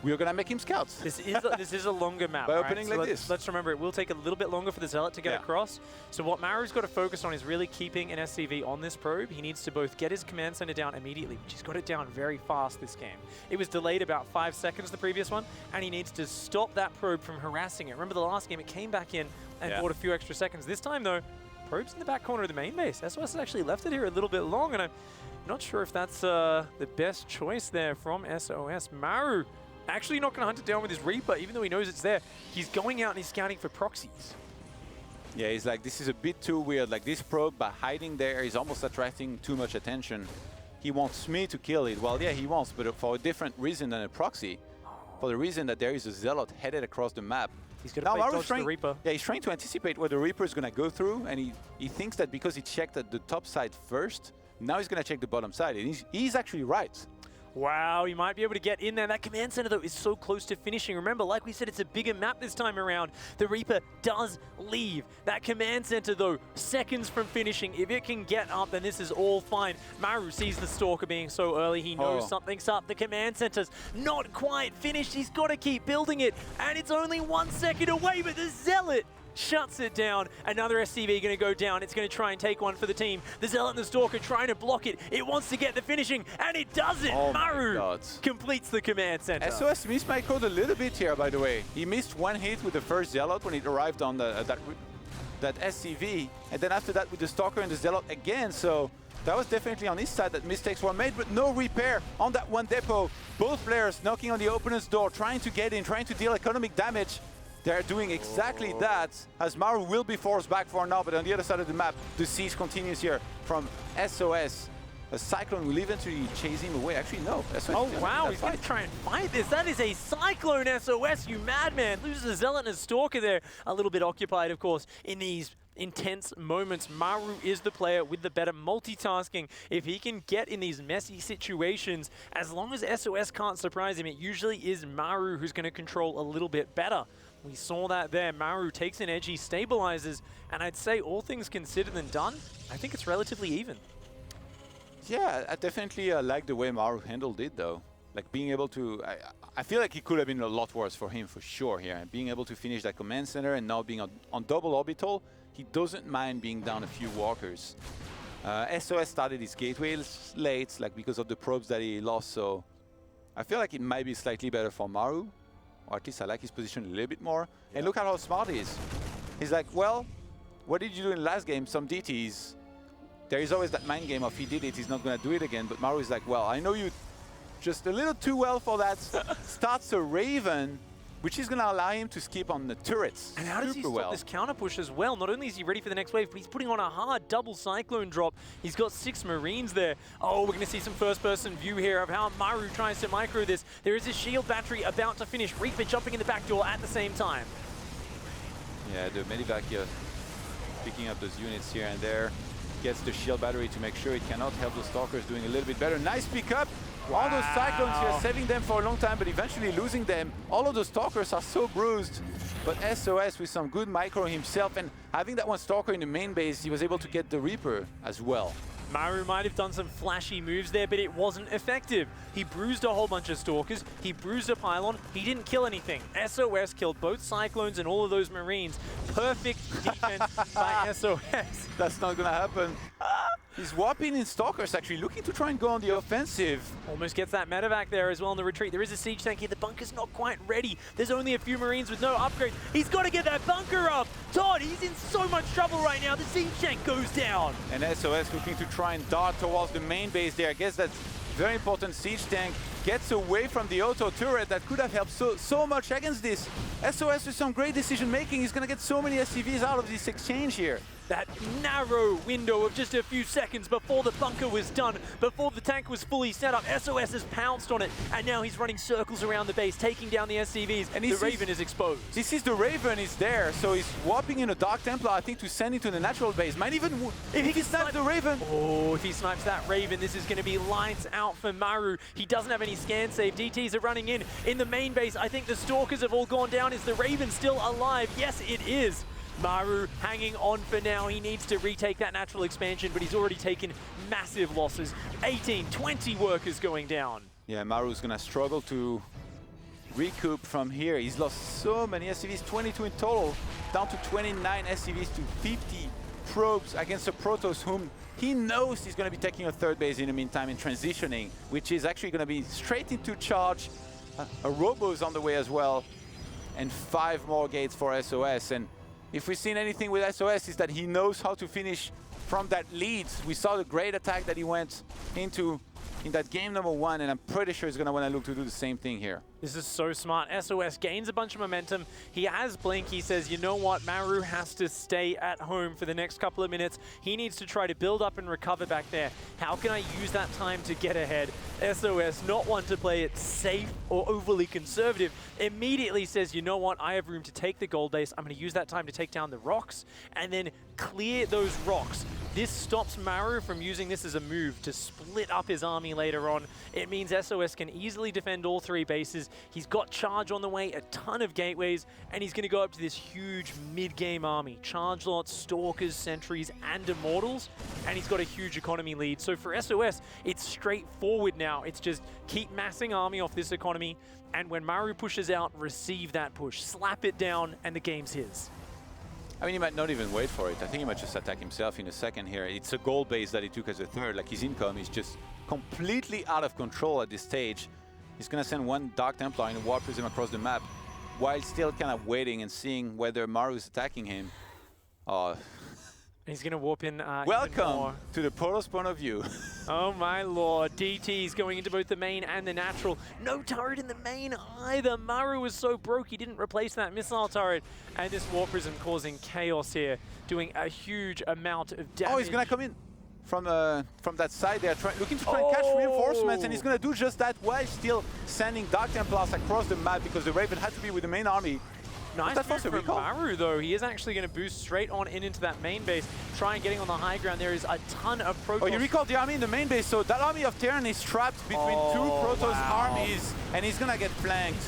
we're going to make him scout. This is a longer map. By right? opening So like this. Let's remember, it will take a little bit longer for the Zealot to get across. So what Maru's got to focus on is really keeping an SCV on this probe. He needs to both get his command center down immediately, which he's got it down very fast this game. It was delayed about 5 seconds the previous one, and he needs to stop that probe from harassing it. Remember the last game, it came back in and bought a few extra seconds. This time, though, probe's in the back corner of the main base. SOS has actually left it here a little bit long, and I'm not sure if that's the best choice there from SOS. Maru actually not going to hunt it down with his Reaper, even though he knows it's there. He's going out and he's scouting for proxies. Yeah, he's like, this is a bit too weird. Like, this probe, by hiding there, is almost attracting too much attention. He wants me to kill it. Well, yeah, he wants, but for a different reason than a proxy. For the reason that there is a Zealot headed across the map. He's going to play dodge the Reaper. Yeah, he's trying to anticipate where the Reaper is going to go through, and he thinks that because he checked at the top side first, now he's going to check the bottom side. And he's actually right. Wow, he might be able to get in there. That command center, though, is so close to finishing. Remember, like we said, it's a bigger map this time around. The Reaper does leave. That command center, though, seconds from finishing. If it can get up, then this is all fine. Maru sees the Stalker being so early. He knows something's up. The command center's not quite finished. He's got to keep building it. And it's only 1 second away, but the Zealot shuts it down. Another SCV going to go down. It's going to try and take one for the team. The Zealot and the Stalker trying to block it. It wants to get the finishing, and it does it. Maru completes the command center. SOS missed my code a little bit here, by the way. He missed one hit with the first Zealot when it arrived on that SCV, and then after that with the Stalker and the Zealot again. So that was definitely on his side that mistakes were made, but no repair on that one depot. Both players knocking on the opponent's door, trying to get in, trying to deal economic damage. They're doing exactly that, as Maru will be forced back for now, but on the other side of the map, the siege continues here from SOS. A Cyclone will eventually chase him away. Actually, no. SOS wow, he's going to try and fight this. That is a Cyclone SOS, you madman. Loses a Zealot and a Stalker there. A little bit occupied, of course, in these intense moments. Maru is the player with the better multitasking. If he can get in these messy situations, as long as SOS can't surprise him, it usually is Maru who's going to control a little bit better. We saw that there. Maru takes an edge, he stabilizes, and I'd say all things considered and done, I think it's relatively even. Yeah, I definitely like the way Maru handled it, though. Like, being able to... I feel like it could have been a lot worse for him, for sure, here. And being able to finish that command center and now being on double orbital, he doesn't mind being down a few walkers. SOS started his gateways late, like, because of the probes that he lost, so I feel like it might be slightly better for Maru. Or at least I like his position a little bit more. Yeah. And look at how smart he is. He's like, well, what did you do in the last game? Some DTs. There is always that mind game of he did it, he's not going to do it again. But Maru is like, well, I know you just a little too well for that. Starts a Raven, which is going to allow him to skip on the turrets. And how does he stop this counter push as well? Not only is he ready for the next wave, but he's putting on a hard double Cyclone drop. He's got 6 Marines there. Oh, we're going to see some first-person view here of how Maru tries to micro this. There is a shield battery about to finish. Reaper jumping in the back door at the same time. Yeah, the Medivac picking up those units here and there. Gets the shield battery to make sure it cannot help the Stalkers doing a little bit better. Nice pickup. Wow. All those Cyclones here, saving them for a long time, but eventually losing them. All of those Stalkers are so bruised. But SOS with some good micro himself, and having that one Stalker in the main base, he was able to get the Reaper as well. Maru might have done some flashy moves there, but it wasn't effective. He bruised a whole bunch of Stalkers, he bruised a pylon, he didn't kill anything. SOS killed both Cyclones and all of those Marines. Perfect defense by SOS. That's not gonna happen. He's whopping in Stalkers, actually, looking to try and go on the offensive. Almost gets that medevac there as well in the retreat. There is a siege tank here. The bunker's not quite ready. There's only a few Marines with no upgrades. He's got to get that bunker up. Todd, he's in so much trouble right now. The siege tank goes down. And SOS looking to try and dart towards the main base there. I guess that's very important. Siege tank gets away from the auto turret that could have helped so much against this. SOS with some great decision making. He's going to get so many SCVs out of this exchange here. that narrow window of just a few seconds before the bunker was done, before the tank was fully set up. sOs has pounced on it, and now he's running circles around the base, taking down the SCVs, and the Raven is exposed. This is the Raven is there, so he's warping in a Dark Templar, I think, to send it to the natural base. Might even, if he snipes the Raven. Oh, if he snipes that Raven, this is going to be lights out for Maru. He doesn't have any scan save. DTs are running in the main base. I think the Stalkers have all gone down. Is the Raven still alive? Yes, it is. Maru hanging on for now. He needs to retake that natural expansion, but he's already taken massive losses. 18, 20 workers going down. Yeah, Maru's gonna struggle to recoup from here. He's lost so many SCVs, 22 in total, down to 29 SCVs to 50 probes against a Protoss whom he knows he's gonna be taking a third base in the meantime and transitioning, which is actually gonna be straight into charge. A Robo's on the way as well, and 5 more gates for sOs. And if we've seen anything with sOs is that he knows how to finish from that lead. We saw the great attack that he went into in that game number 1, and I'm pretty sure he's going to want to look to do the same thing here. This is so smart. sOs gains a bunch of momentum. He has Blink. He says, you know what? Maru has to stay at home for the next couple of minutes. He needs to try to build up and recover back there. How can I use that time to get ahead? sOs, not one to play it safe or overly conservative, immediately says, you know what? I have room to take the gold base. I'm going to use that time to take down the rocks and then clear those rocks. This stops Maru from using this as a move to split up his army later on. It means sOs can easily defend all 3 bases. He's got charge on the way, a ton of gateways, and he's going to go up to this huge mid-game army. Charge lots, Stalkers, Sentries, and Immortals, and he's got a huge economy lead. So for sOs, it's straightforward now. It's just keep massing army off this economy, and when Maru pushes out, receive that push, slap it down, and the game's his. I mean, he might not even wait for it. I think he might just attack himself in a second here. It's a gold base that he took as a third. Like, his income is just completely out of control at this stage. He's going to send 1 Dark Templar and a War Prism across the map while still kind of waiting and seeing whether Maru is attacking him. Oh. He's going to warp in Welcome to the Protoss point of view. Oh my lord, DT's going into both the main and the natural. No turret in the main either. Maru was so broke he didn't replace that missile turret. And this War Prism causing chaos here, doing a huge amount of damage. Oh, he's going to come in from that side there, looking to try and catch reinforcements, and he's going to do just that while still sending Dark Templars across the map because the Raven had to be with the main army. Nice move from Maru, though. He is actually going to boost straight on into that main base, try and getting on the high ground. There is a ton of Protoss. Oh, you recall the army in the main base, so that army of Terran is trapped between 2 Protoss armies, and he's going to get flanked.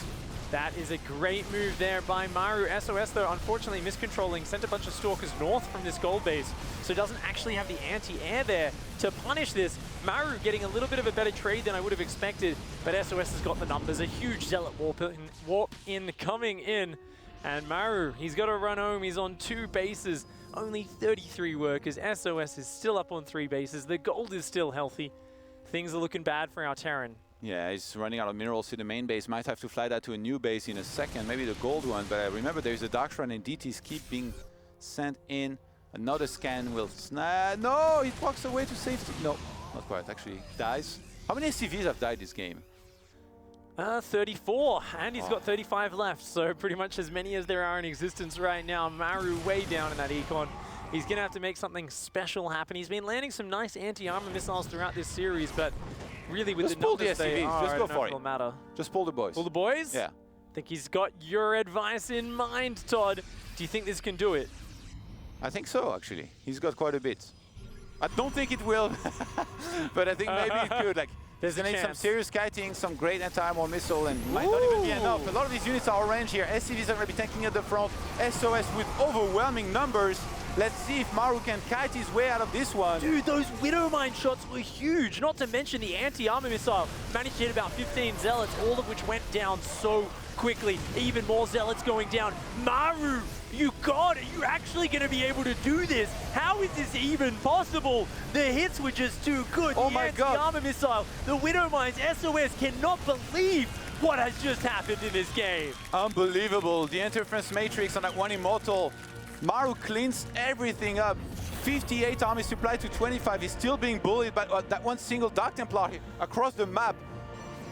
That is a great move there by Maru. sOs, though, unfortunately miscontrolling, sent a bunch of Stalkers north from this gold base, so doesn't actually have the anti-air there to punish this. Maru getting a little bit of a better trade than I would have expected, but sOs has got the numbers. A huge Zealot warp in coming in. And Maru, he's got to run home. He's on 2 bases, only 33 workers. sOs is still up on 3 bases. The gold is still healthy. Things are looking bad for our Terran. Yeah, he's running out of minerals in the main base. Might have to fly that to a new base in a second, maybe the gold one. But remember, there's a Dark Shrine and DTs keep being sent in. Another scan will snap. No, it walks away to safety. No, not quite. Actually, dies. How many SCVs have died this game? 34, and he's got 35 left, so pretty much as many as there are in existence right now. Maru way down in that econ. He's going to have to make something special happen. He's been landing some nice anti-armor missiles throughout this series, but really with just the numbers, the SCVs. Just go for it. Matter. Just pull the boys. Pull the boys? Yeah. I think he's got your advice in mind, Todd. Do you think this can do it? I think so, actually. He's got quite a bit. I don't think it will, but I think maybe it could. Like, there's going to need some serious kiting, some great anti-armor missile, and might not even be enough. A lot of these units are orange here. SCVs are going to be tanking at the front. sOs with overwhelming numbers. Let's see if Maru can kite his way out of this one. Dude, those Widow Mine shots were huge. Not to mention the anti-armor missile. Managed to hit about 15 Zealots, all of which went down so quickly. Even more Zealots going down. Maru, you got it. You're actually going to be able to do this. How is this even possible? The hits were just too good. Oh my God. The armor missile, the Widow Mines, sOs cannot believe what has just happened in this game. Unbelievable. The interference matrix on that 1 Immortal. Maru cleans everything up. 58 army supply to 25. He's still being bullied by that 1 single Dark Templar across the map.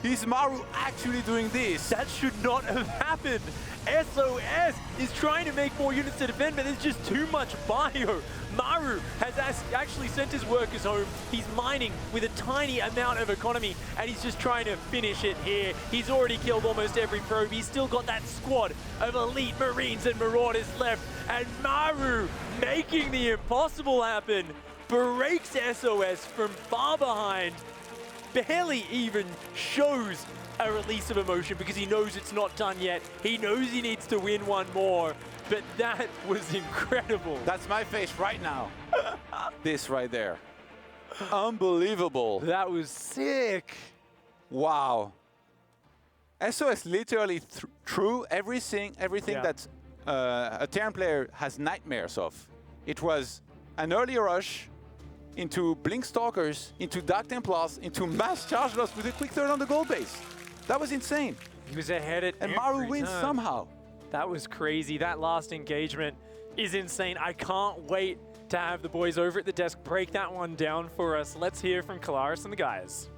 Is Maru actually doing this? That should not have happened. sOs is trying to make more units to defend, but there's just too much bio. Maru has actually sent his workers home. He's mining with a tiny amount of economy, and he's just trying to finish it here. He's already killed almost every probe. He's still got that squad of elite Marines and Marauders left, and Maru making the impossible happen. Breaks sOs from far behind. Barely even shows a release of emotion because he knows it's not done yet. He knows he needs to win one more, but that was incredible. That's my face right now. This right there. Unbelievable. That was sick. Wow. sOs literally threw everything that a Terran player has nightmares of. It was an early rush into Blink Stalkers, into Dark Templars, into mass charge loss with a quick turn on the gold base. That was insane. He was ahead at And every Maru wins turn. somehow. That was crazy. That last engagement is insane. I can't wait to have the boys over at the desk break that one down for us. Let's hear from Kaelaris and the guys.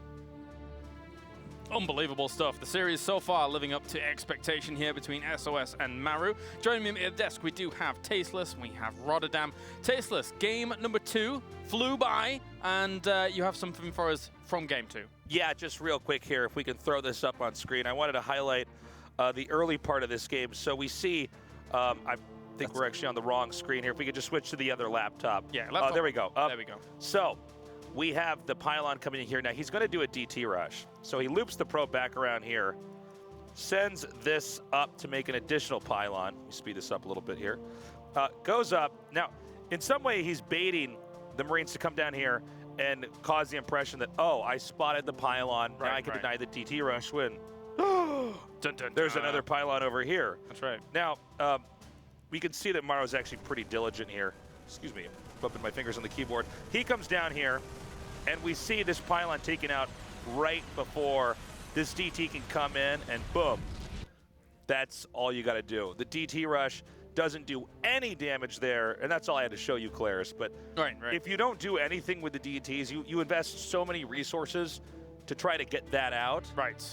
Unbelievable stuff. The series so far living up to expectation here between sOs and Maru. Joining me at the desk, we do have Tasteless, we have Rotterdam. Tasteless, game number 2 flew by, and you have something for us from game 2. Yeah, just real quick here, if we can throw this up on screen. I wanted to highlight the early part of this game. So we see, I think we're actually on the wrong screen here. If we could just switch to the other laptop. Yeah, laptop. There we go. There we go. So we have the pylon coming in here. Now he's going to do a DT rush. So he loops the probe back around here, sends this up to make an additional pylon. Let me speed this up a little bit here. Goes up. Now, in some way, he's baiting the Marines to come down here and cause the impression that, oh, I spotted the pylon. Now I can deny the DT rush when there's another pylon over here. That's right. Now, we can see that Maru's actually pretty diligent here. Excuse me, I'm bumping my fingers on the keyboard. He comes down here, and we see this pylon taken out right before this DT can come in, and boom. That's all you got to do. The DT rush doesn't do any damage there, and that's all I had to show you, Kaelaris. But if you don't do anything with the DTs, you invest so many resources to try to get that out,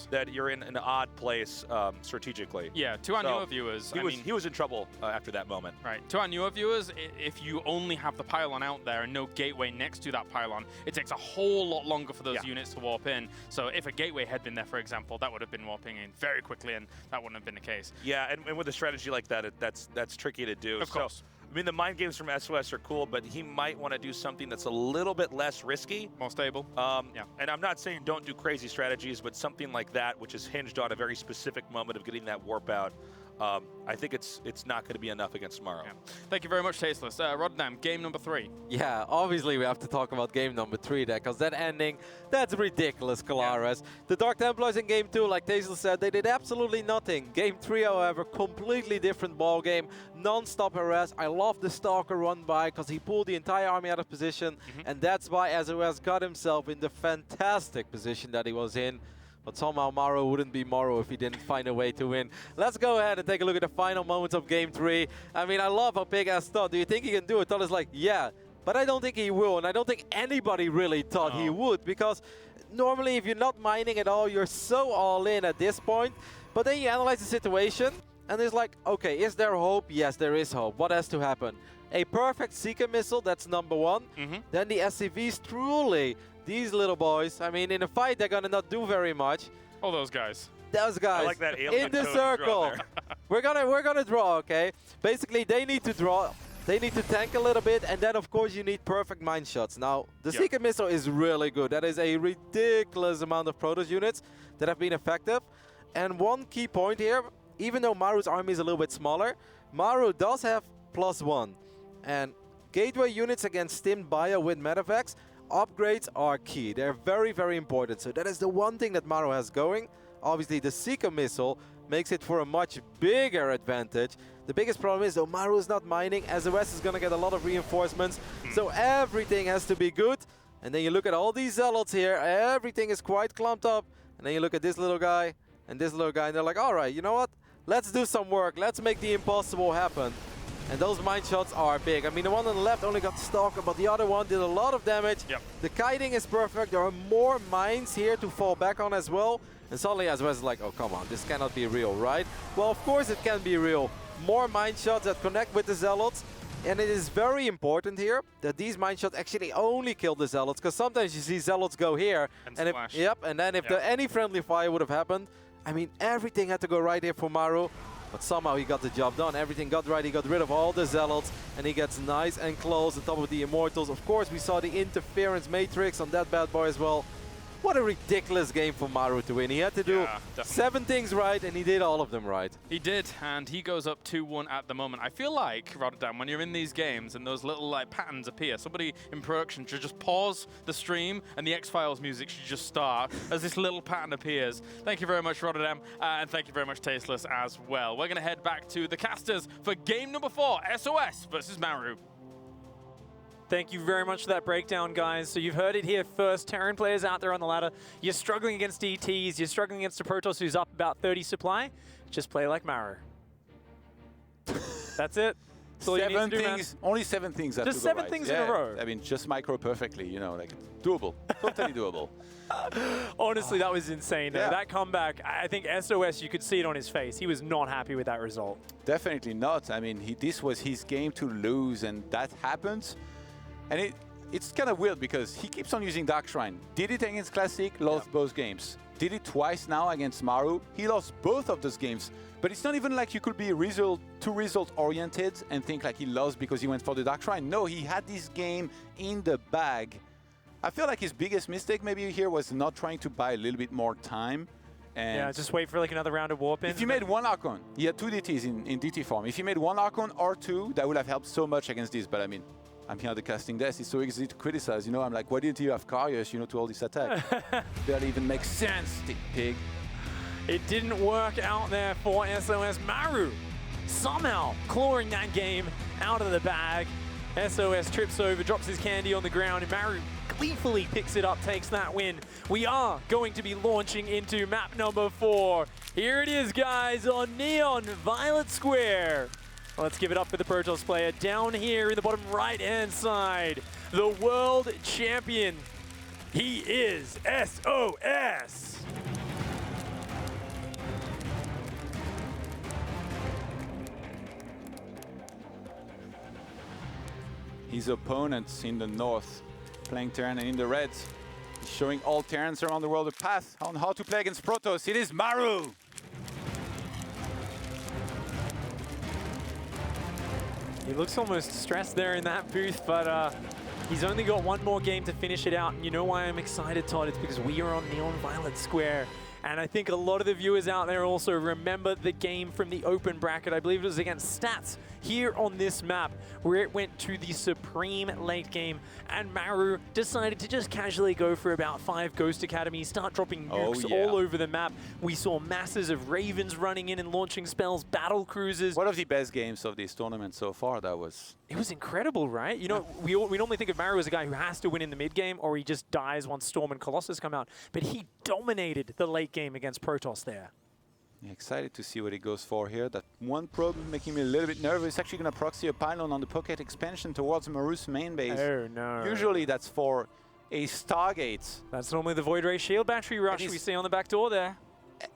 that you're in an odd place strategically. Yeah, to our newer viewers, he was in trouble after that moment. Right. To our newer viewers, if you only have the pylon out there and no gateway next to that pylon, it takes a whole lot longer for those units to warp in. So if a gateway had been there, for example, that would have been warping in very quickly, and that wouldn't have been the case. Yeah, and with a strategy like that, that's tricky to do. Of course. I mean, the mind games from sOs are cool, but he might want to do something that's a little bit less risky. More stable. And I'm not saying don't do crazy strategies, but something like that, which is hinged on a very specific moment of getting that warp out, I think it's not going to be enough against Maru. Yeah. Thank you very much, Tasteless. Rotterdam, game number 3. Yeah, obviously we have to talk about game number 3 there, because that ending, that's ridiculous, Kaelaris. The Dark Templars in game 2, like Tasteless said, they did absolutely nothing. Game 3, however, completely different ball game, non-stop harass. I love the Stalker run by, because he pulled the entire army out of position, and that's why sOs got himself in the fantastic position that he was in. But somehow Maru wouldn't be Maru if he didn't find a way to win. Let's go ahead and take a look at the final moments of Game 3. I mean, I love how Big Ass thought. Do you think he can do it? Todd is like, yeah. But I don't think he will, and I don't think anybody really thought he would, because normally if you're not mining at all, you're so all in at this point. But then you analyze the situation, and it's like, okay, is there hope? Yes, there is hope. What has to happen? A perfect Seeker missile, that's number 1. Then the SCVs, truly, these little boys, I mean, in a fight, they're going to not do very much. All those guys. Those guys. I like that alien in the code circle. We're gonna draw, okay? Basically, they need to draw. They need to tank a little bit, and then, of course, you need perfect mine shots. Now, the Seeker missile is really good. That is a ridiculous amount of Protoss units that have been effective. And one key point here, even though Maru's army is a little bit smaller, Maru does have +1. And gateway units against Stim Bio with Medevacs, upgrades are key. They're very, very important. So that is the one thing that Maru has going. Obviously, the Seeker missile makes it for a much bigger advantage. The biggest problem is, though, Maru is not mining. sOs is going to get a lot of reinforcements. So everything has to be good. And then you look at all these zealots here. Everything is quite clumped up. And then you look at this little guy and this little guy. And they're like, all right, you know what? Let's do some work. Let's make the impossible happen. And those mine shots are big. I mean, the one on the left only got the stalker, but the other one did a lot of damage. Yep. The kiting is perfect. There are more mines here to fall back on as well. And suddenly SOS is like, oh, come on, this cannot be real, right? Well, of course it can be real. More mine shots that connect with the Zealots. And it is very important here that these mine shots actually only kill the Zealots, because sometimes you see Zealots go here. And if, splash. and then if any friendly fire would have happened, I mean, everything had to go right here for Maru. But somehow he got the job done. Everything got right. He got rid of all the Zealots. And he gets nice and close on top of the Immortals. Of course, we saw the interference matrix on that bad boy as well. What a ridiculous game for Maru to win. He had to do 7 things right, and he did all of them right. He did, and he goes up 2-1 at the moment. I feel like, Rotterdam, when you're in these games and those little patterns appear, somebody in production should just pause the stream and the X-Files music should just start as this little pattern appears. Thank you very much, Rotterdam, and thank you very much, Tasteless, as well. We're going to head back to the casters for game number 4, SOS versus Maru. Thank you very much for that breakdown, guys. So you've heard it here first. Terran players out there on the ladder. You're struggling against DTs. You're struggling against a Protoss who's up about 30 supply. Just play like Maru. That's it. That's all you need to do, man. Only 7 things that Just 7 things in a row. I mean, just micro perfectly, you know, like doable. Totally doable. Honestly, that was insane. Though. That comeback, I think SOS, you could see it on his face. He was not happy with that result. Definitely not. I mean, this was his game to lose, and that happens. And it's kind of weird because he keeps on using Dark Shrine. Did it against Classic, lost both games. Did it twice now against Maru. He lost both of those games. But it's not even like you could be too result oriented and think like he lost because he went for the Dark Shrine. No, he had this game in the bag. I feel like his biggest mistake maybe here was not trying to buy a little bit more time. And yeah, just wait for like another round of warp in. If you made 1 Archon, he had 2 DTs in DT form. If he made 1 Archon or 2, that would have helped so much against this. But I mean, I'm here at the casting desk. It's so easy to criticize. You know, I'm like, why didn't you have Carriers, you know, to all this attack? Barely even makes sense, stick pig. It didn't work out there for SOS. Maru somehow clawing that game out of the bag. SOS trips over, drops his candy on the ground, and Maru gleefully picks it up, takes that win. We are going to be launching into map number 4. Here it is, guys, on Neon Violet Square. Let's give it up for the Protoss player down here in the bottom right-hand side. The world champion. He is SOS. His opponents in the north playing Terran, and in the red, he's showing all Terrans around the world a path on how to play against Protoss. It is Maru. He looks almost stressed there in that booth, but he's only got 1 more game to finish it out. And you know why I'm excited, Todd? It's because we are on Neon Violet Square. And I think a lot of the viewers out there also remember the game from the open bracket. I believe it was against Stats here on this map, where it went to the supreme late game, and Maru decided to just casually go for about 5 Ghost Academies, start dropping nukes all over the map. We saw masses of Ravens running in and launching spells, battle cruisers. One of the best games of this tournament so far, that was. It was incredible, right? You know, we normally think of Maru as a guy who has to win in the mid game, or he just dies once Storm and Colossus come out, but he dominated the late game against Protoss there. Yeah, excited to see what he goes for here. That 1 probe making me a little bit nervous. Actually going to proxy a pylon on the pocket expansion towards Maru's main base. Oh no. Usually that's for a Stargate. That's normally the Void Ray shield battery rush we see on the back door there.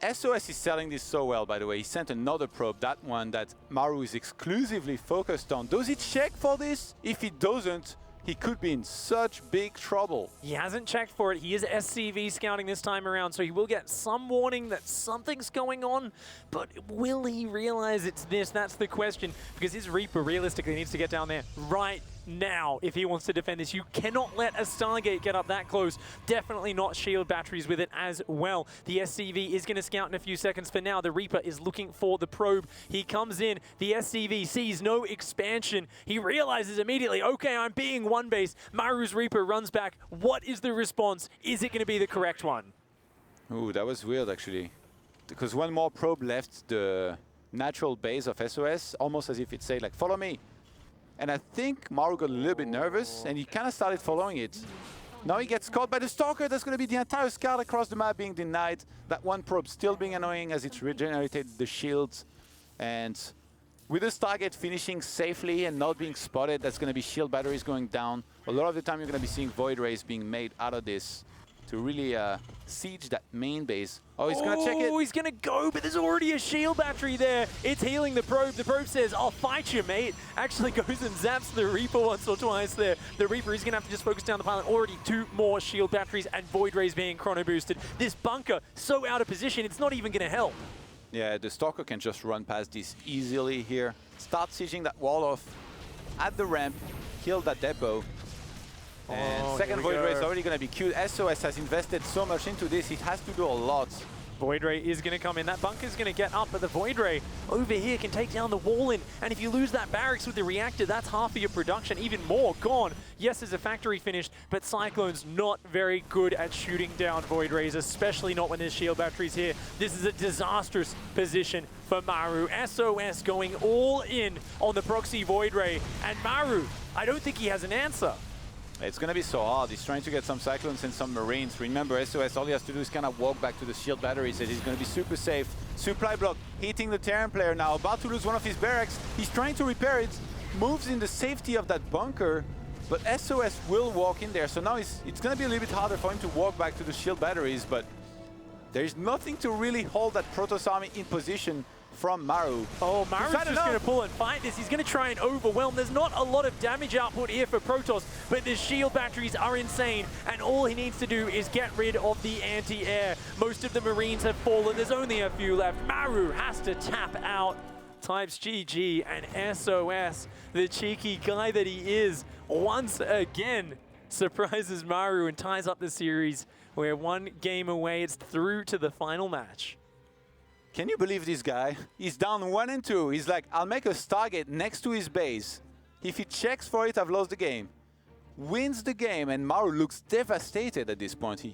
SOS is selling this so well, by the way. He sent another probe, that one that Maru is exclusively focused on. Does he check for this? If he doesn't, he could be in such big trouble. He hasn't checked for it. He is SCV scouting this time around, so he will get some warning that something's going on, but will he realize it's this? That's the question, because his Reaper realistically needs to get down there right now if he wants to defend this. You cannot let a Stargate get up that close. Definitely not shield batteries with it as well. The SCV is going to scout in a few seconds. For now, the Reaper is looking for the probe. He comes in. The SCV sees no expansion. He realizes immediately, okay, I'm being one base. Maru's Reaper runs back. What is the response? Is it going to be the correct one? Ooh, that was weird actually. Because 1 more probe left the natural base of SOS, almost as if it said like, follow me. And I think Maru got a little bit nervous, and he kind of started following it. Now he gets caught by the Stalker. That's going to be the entire scout across the map being denied. That 1 probe still being annoying as it's regenerated the shields. And with this target finishing safely and not being spotted, that's going to be shield batteries going down. A lot of the time you're going to be seeing Void Rays being made out of this to really siege that main base. Oh, he's going to check it. Oh, he's going to go, but there's already a shield battery there. It's healing the probe. The probe says, I'll fight you, mate. Actually goes and zaps the Reaper once or twice there. The Reaper is going to have to just focus down the pilot. Already 2 more shield batteries and Void Rays being chrono boosted. This bunker so out of position, it's not even going to help. Yeah, the Stalker can just run past this easily here. Start sieging that wall off at the ramp. Kill that depot. And second Void Ray is already going to be queued. sOs has invested so much into this, he has to do a lot. Void Ray is going to come in. That bunker is going to get up, but the Void Ray over here can take down the wall in. And if you lose that barracks with the reactor, that's half of your production, even more gone. Yes, there's a factory finished, but Cyclone's not very good at shooting down Void Rays, especially not when there's shield batteries here. This is a disastrous position for Maru. sOs going all in on the proxy Void Ray. And Maru, I don't think he has an answer. It's going to be so hard. He's trying to get some Cyclones and some Marines. Remember, sOs, all he has to do is kind of walk back to the shield batteries, and he's going to be super safe. Supply block hitting the Terran player now, about to lose one of his barracks. He's trying to repair it, moves in the safety of that bunker, but sOs will walk in there. So now it's going to be a little bit harder for him to walk back to the shield batteries, but there's nothing to really hold that Protoss army in position from Maru. Oh, Maru's just going to pull and fight this. He's going to try and overwhelm. There's not a lot of damage output here for Protoss, but the shield batteries are insane, and all he needs to do is get rid of the anti-air. Most of the Marines have fallen. There's only a few left. Maru has to tap out. Types GG, and sOs, the cheeky guy that he is, once again surprises Maru and ties up the series. We're 1 game away. It's through to the final match. Can you believe this guy? He's down 1 and 2. He's like, I'll make a Stargate next to his base. If he checks for it, I've lost the game. Wins the game, and Maru looks devastated at this point.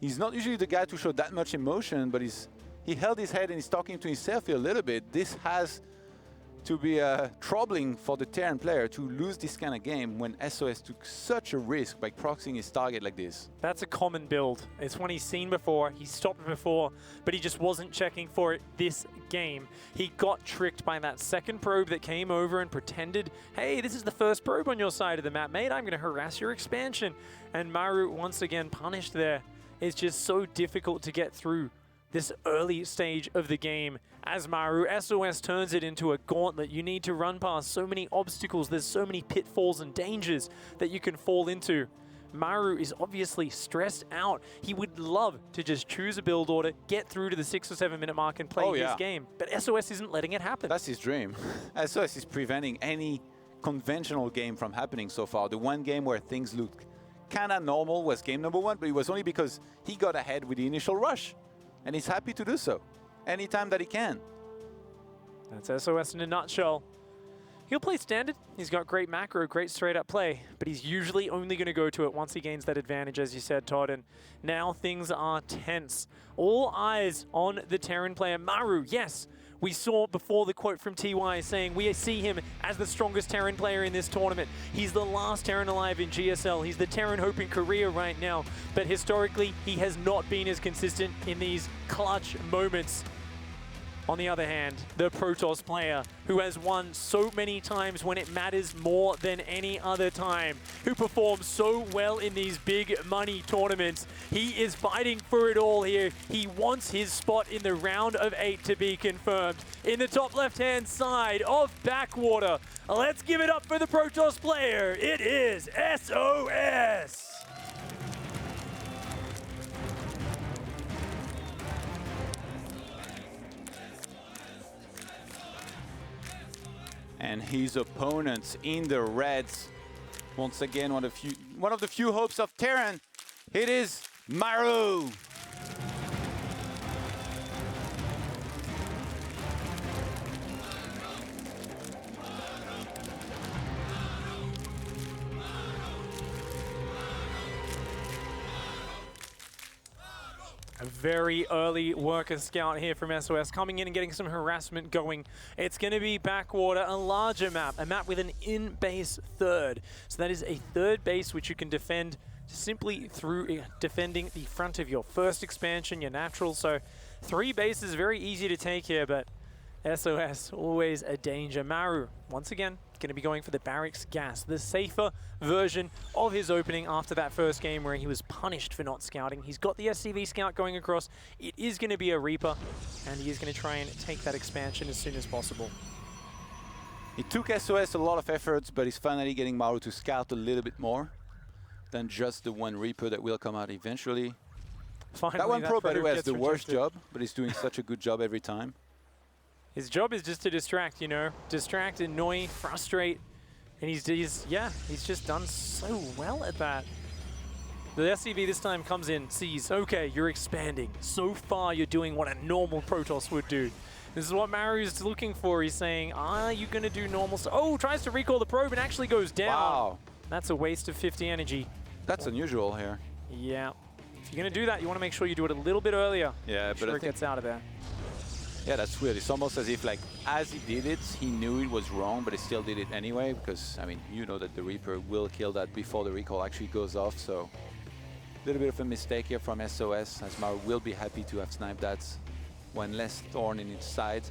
He's not usually the guy to show that much emotion, but he held his head and he's talking to himself a little bit. This has to be troubling for the Terran player to lose this kind of game when sOs took such a risk by proxying his target like this. That's a common build. It's one he's seen before, he's stopped before, but he just wasn't checking for it this game. He got tricked by that second probe that came over and pretended, hey, this is the first probe on your side of the map, mate. I'm going to harass your expansion. And Maru, once again, punished there. It's just so difficult to get through this early stage of the game. As Maru, sOs turns it into a gauntlet. You need to run past so many obstacles. There's so many pitfalls and dangers that you can fall into. Maru is obviously stressed out. He would love to just choose a build order, get through to the 6 or 7 minute mark and play his game. But sOs isn't letting it happen. That's his dream. sOs is preventing any conventional game from happening so far. The one game where things looked kind of normal was game number 1, but it was only because he got ahead with the initial rush. And he's happy to do so anytime that he can. That's sOs in a nutshell. He'll play standard. He's got great macro, great straight-up play, but he's usually only going to go to it once he gains that advantage, as you said, Todd. And now things are tense. All eyes on the Terran player. Maru, yes, we saw before the quote from TY saying we see him as the strongest Terran player in this tournament. He's the last Terran alive in GSL. He's the Terran hope in Korea right now. But historically, he has not been as consistent in these clutch moments. On the other hand, the Protoss player who has won so many times when it matters more than any other time, who performs so well in these big money tournaments. He is fighting for it all here. He wants his spot in the round of 8 to be confirmed. In the top left-hand side of Backwater, let's give it up for the Protoss player. It is sOs. And his opponents in the reds, once again, one of the few hopes of Terran. It is Maru. A very early worker scout here from sOs, coming in and getting some harassment going. It's going to be Backwater, a larger map, a map with an in-base third. So that is a third base which you can defend simply through defending the front of your first expansion, your natural. So 3 bases, very easy to take here, but SOS, always a danger. Maru, once again, going to be going for the Barracks Gas, the safer version of his opening after that first game where he was punished for not scouting. He's got the SCV scout going across. It is going to be a Reaper, and he is going to try and take that expansion as soon as possible. It took SOS a lot of efforts, but he's finally getting Maru to scout a little bit more than just the one Reaper that will come out eventually. Finally, that one Pro, by the way, has gets the worst rejected. job, but he's doing such a good job every time. His job is just to distract, you know, distract, annoy, frustrate, and he's just done so well at that. The SCV this time comes in, sees, okay, you're expanding. So far, you're doing what a normal Protoss would do. This is what Maru's looking for. He's saying, are you going to do normal? Oh, tries to recall the probe and actually goes down. Wow. That's a waste of 50 energy. That's unusual here. Yeah. If you're going to do that, you want to make sure you do it a little bit earlier. Yeah, Make sure it gets out of there. Yeah, that's weird. It's almost as if, like, as he did it, he knew it was wrong, but he still did it anyway, because, I mean, you know that the Reaper will kill that before the recall actually goes off, so a little bit of a mistake here from SOS, as Maru will be happy to have sniped that one less thorn in its side.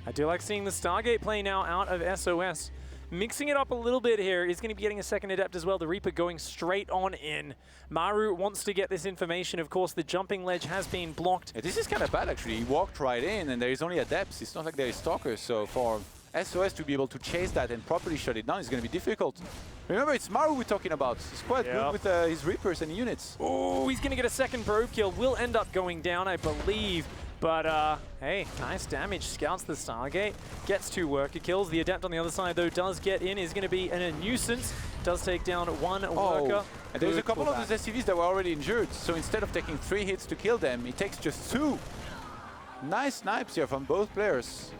I do like seeing the Stargate play now out of SOS. Mixing it up a little bit here. He's going to be getting a second Adept as well. The Reaper going straight on in. Maru wants to get this information. Of course, the jumping ledge has been blocked. Yeah, this is kind of bad, actually. He walked right in, and there is only Adepts. It's not like there is Stalkers, so for SOS to be able to chase that and properly shut it down is going to be difficult. Remember, it's Maru we're talking about. He's quite good with his Reapers and units. Oh, he's going to get a second probe kill. Will end up going down, I believe. But, hey, nice damage. Scouts the Stargate, gets 2 worker kills. The Adept on the other side, though, does get in, is going to be a nuisance. Does take down 1 worker. And there's a couple of those SCVs that were already injured, so instead of taking 3 hits to kill them, he takes just 2. Nice snipes here from both players.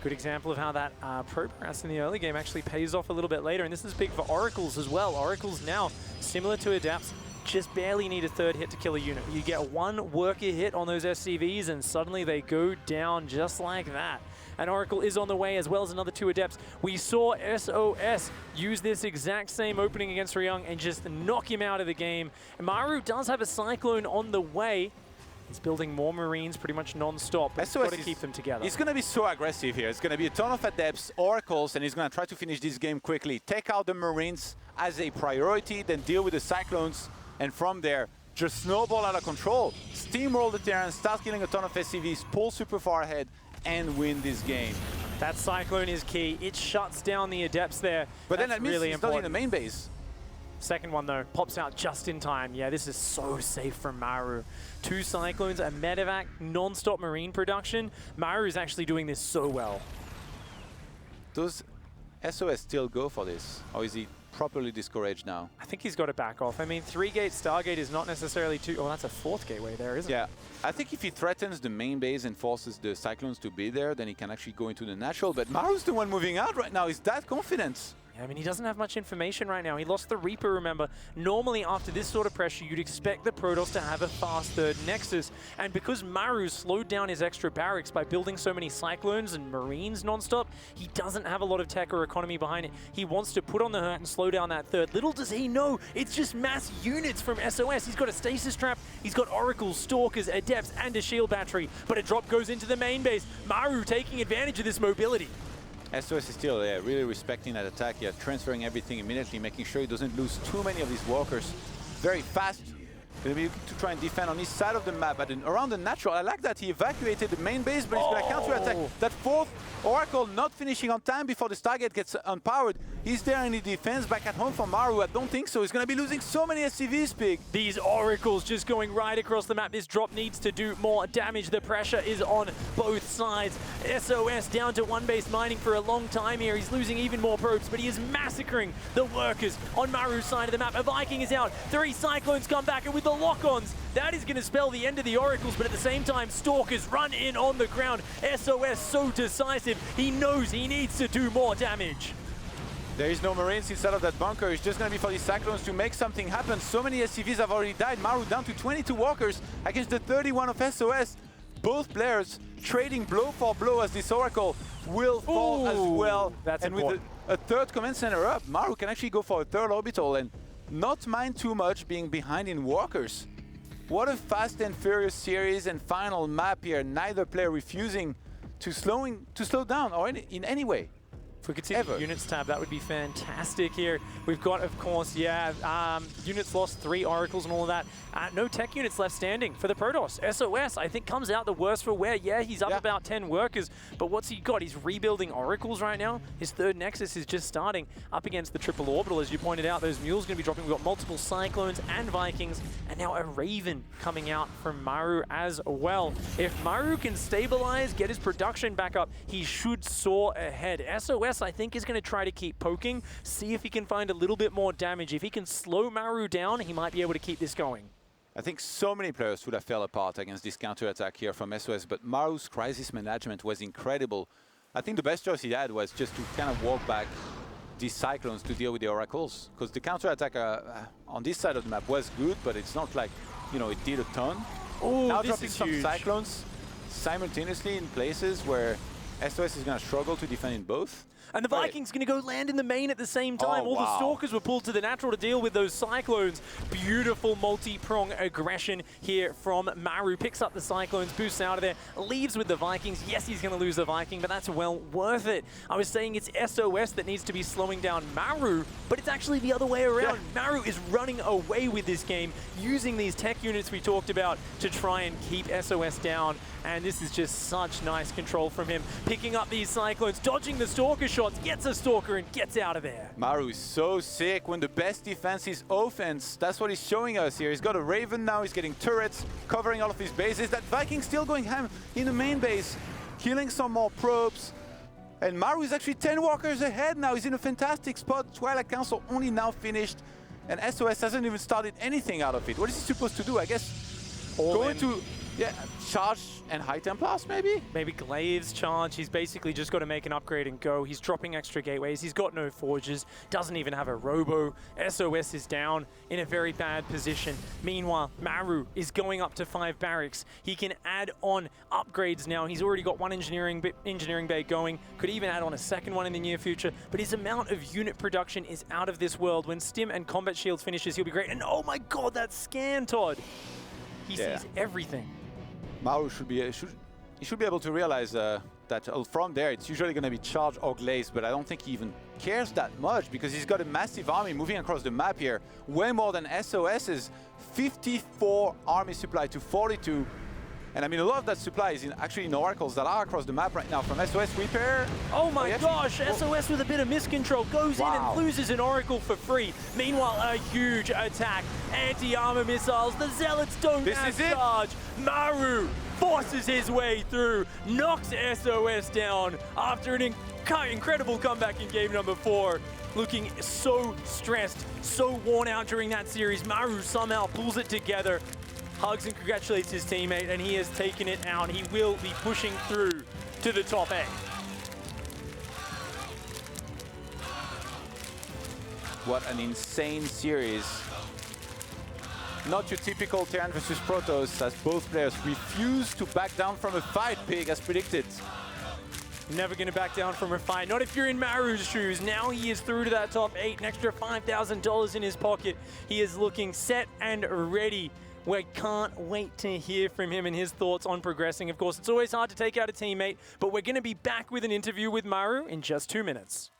Good example of how that progress in the early game actually pays off a little bit later, and this is big for Oracles as well. Oracles now, similar to Adepts, just barely need a 3rd hit to kill a unit. You get 1 worker hit on those SCVs and suddenly they go down just like that. And Oracle is on the way as well as another 2 Adepts. We saw SOS use this exact same opening against Ryung and just knock him out of the game. And Maru does have a Cyclone on the way. He's building more Marines pretty much non-stop, but he's got to keep them together. He's going to be so aggressive here. It's going to be a ton of Adepts, Oracles, and he's going to try to finish this game quickly. Take out the Marines as a priority, then deal with the Cyclones. And from there, just snowball out of control, steamroll the Terran, start killing a ton of SCVs, pull super far ahead, and win this game. That Cyclone is key. It shuts down the Adepts there. But then That's that means really he's important. not in the main base. Second one, though, pops out just in time. Yeah, this is so safe from Maru. 2 Cyclones, a medevac, non-stop Marine production. Maru is actually doing this so well. Does SOS still go for this? Or is he properly discouraged now? I think he's got to back off. I mean, 3-gate Stargate is not necessarily too... Oh, that's a 4th gateway there, isn't it? Yeah. I think if he threatens the main base and forces the Cyclones to be there, then he can actually go into the natural. But Maru's the one moving out right now. He's that confident. I mean, he doesn't have much information right now. He lost the Reaper, remember. Normally, after this sort of pressure, you'd expect the Protoss to have a fast 3rd Nexus. And because Maru slowed down his extra barracks by building so many Cyclones and Marines non-stop, he doesn't have a lot of tech or economy behind it. He wants to put on the hurt and slow down that 3rd. Little does he know, it's just mass units from SOS. He's got a Stasis Trap, he's got Oracles, Stalkers, Adepts, and a Shield Battery. But a drop goes into the main base. Maru taking advantage of this mobility. SOS is still really respecting that attack here, transferring everything immediately, making sure he doesn't lose too many of these walkers. Very fast. Going to be looking to try and defend on his side of the map, but around the natural. I like that he evacuated the main base, but he's going to counter-attack. That 4th Oracle not finishing on time before the Stargate gets unpowered. He's there in the defense back at home for Maru. I don't think so. He's going to be losing so many SCVs, Pig. These Oracles just going right across the map. This drop needs to do more damage. The pressure is on both sides. SOS down to 1 base mining for a long time here. He's losing even more probes, but he is massacring the workers on Maru's side of the map. A Viking is out. 3 Cyclones come back, and with the lock-ons, that is going to spell the end of the Oracles, but at the same time, Stalkers run in on the ground. SOS so decisive. He knows he needs to do more damage. There is no Marines inside of that bunker. It's just going to be for the Cyclones to make something happen. So many SCVs have already died. Maru down to 22 walkers against the 31 of SOS. Both players trading blow for blow as this Oracle will fall as well. That's and important. with a 3rd command center up, Maru can actually go for a 3rd orbital and not mind too much being behind in walkers. What a fast and furious series and final map here. Neither player refusing to slow down or in any way. If we could see the units tab, that would be fantastic here. We've got, of course, units lost, 3 oracles and all of that. No tech units left standing for the Protoss. SOS, I think, comes out the worst for wear. Yeah, he's up about 10 workers, but what's he got? He's rebuilding oracles right now. His 3rd Nexus is just starting up against the triple orbital. As you pointed out, those mules going to be dropping. We've got multiple Cyclones and Vikings, and now a Raven coming out from Maru as well. If Maru can stabilize, get his production back up, he should soar ahead. SOS, I think, is going to try to keep poking, see if he can find a little bit more damage. If he can slow Maru down, he might be able to keep this going. I think so many players would have fell apart against this counter-attack here from SOS, but Maru's crisis management was incredible. I think the best choice he had was just to kind of walk back these Cyclones to deal with the Oracles, because the counter-attack on this side of the map was good, but it's not like, you know, it did a ton. Oh, now this dropping is some huge. Cyclones simultaneously in places where SOS is going to struggle to defend in both. And the Vikings going to go land in the main at the same time. Oh, All wow. the Stalkers were pulled to the natural to deal with those Cyclones. Beautiful multi-prong aggression here from Maru. Picks up the Cyclones, boosts out of there, leaves with the Vikings. Yes, he's going to lose the Viking, but that's well worth it. I was saying it's SOS that needs to be slowing down Maru, but it's actually the other way around. Yeah. Maru is running away with this game, using these tech units we talked about to try and keep SOS down. And this is just such nice control from him. Picking up these Cyclones, dodging the Stalker shots, gets a Stalker and gets out of there. Maru is so sick when the best defense is offense. That's what he's showing us here. He's got a Raven now, he's getting turrets, covering all of his bases. That Viking still going ham in the main base, killing some more probes. And Maru is actually 10 walkers ahead now. He's in a fantastic spot. Twilight Council only now finished, and SOS hasn't even started anything out of it. What is he supposed to do? I guess going to charge and High Templars, maybe? Maybe Glaives charge. He's basically just got to make an upgrade and go. He's dropping extra gateways. He's got no forges. Doesn't even have a robo. SOS is down in a very bad position. Meanwhile, Maru is going up to 5 barracks. He can add on upgrades now. He's already got 1 engineering bay going. Could even add on a 2nd one in the near future. But his amount of unit production is out of this world. When Stim and Combat Shields finishes, he'll be great. And oh my god, that scan, Todd! He sees everything. Maru should be able to realize that from there it's usually going to be charged or glazed, but I don't think he even cares that much because he's got a massive army moving across the map here, way more than SOS's 54 army supply to 42. And I mean, a lot of that supply is actually in oracles that are across the map right now from SOS Repair. Oh my gosh, SOS with a bit of miscontrol goes in and loses an oracle for free. Meanwhile, a huge attack. Anti-armor missiles, the Zealots don't have charge. Maru forces his way through, knocks SOS down after an incredible comeback in game number 4. Looking so stressed, so worn out during that series. Maru somehow pulls it together. Hugs and congratulates his teammate, and he has taken it out. He will be pushing through to the top 8. What an insane series. Not your typical Terran versus Protoss, as both players refuse to back down from a fight, Pig, as predicted. Never going to back down from a fight. Not if you're in Maru's shoes. Now he is through to that top 8, an extra $5,000 in his pocket. He is looking set and ready. We can't wait to hear from him and his thoughts on progressing. Of course, it's always hard to take out a teammate, but we're going to be back with an interview with Maru in just 2 minutes.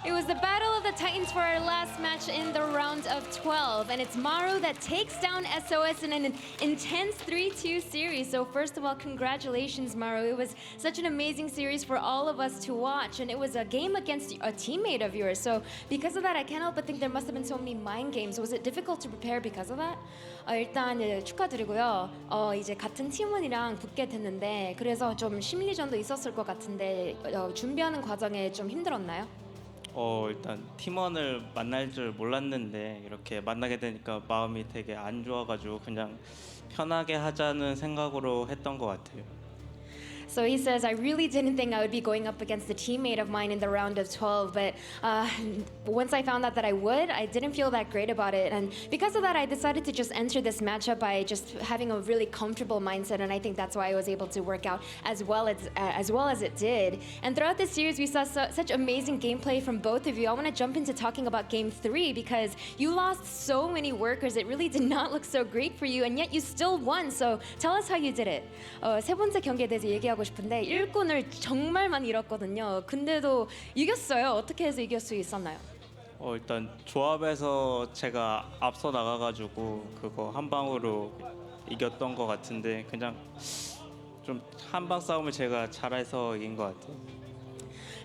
It was the Battle of the Titans for our last match in the round of 12, and it's Maru that takes down SOS in an intense 3-2 series. So first of all, congratulations, Maru. It was such an amazing series for all of us to watch, and it was a game against a teammate of yours. So because of that, I can't help but think there must have been so many mind games. Was it difficult to prepare because of that? 일단 축하드리고요. 이제 같은 팀원이랑 붙게 됐는데 그래서 좀 심리전도 있었을 것 같은데 준비하는 과정에 좀 힘들었나요? 일단 팀원을 만날 줄 몰랐는데 이렇게 만나게 되니까 마음이 되게 안 좋아가지고 그냥 편하게 하자는 생각으로 했던 것 같아요. So he says, I really didn't think I would be going up against a teammate of mine in the round of 12, but once I found out that I would, I didn't feel that great about it. And because of that, I decided to just enter this matchup by just having a really comfortable mindset, and I think that's why I was able to work out as well as it did. And throughout this series, we saw such amazing gameplay from both of you. I want to jump into talking about Game 3 because you lost so many workers. It really did not look so great for you, and yet you still won. So tell us how you did it. 세 번째 경기에 대해서 얘기하고 싶은데 일꾼을 정말 많이 잃었거든요. 근데도 이겼어요. 어떻게 해서 이길 수 있었나요? 일단 조합에서 제가 앞서 나가가지고 그거 한 방으로 이겼던 것 같은데 그냥 좀 한방 싸움을 제가 잘해서 이긴 것 같아요.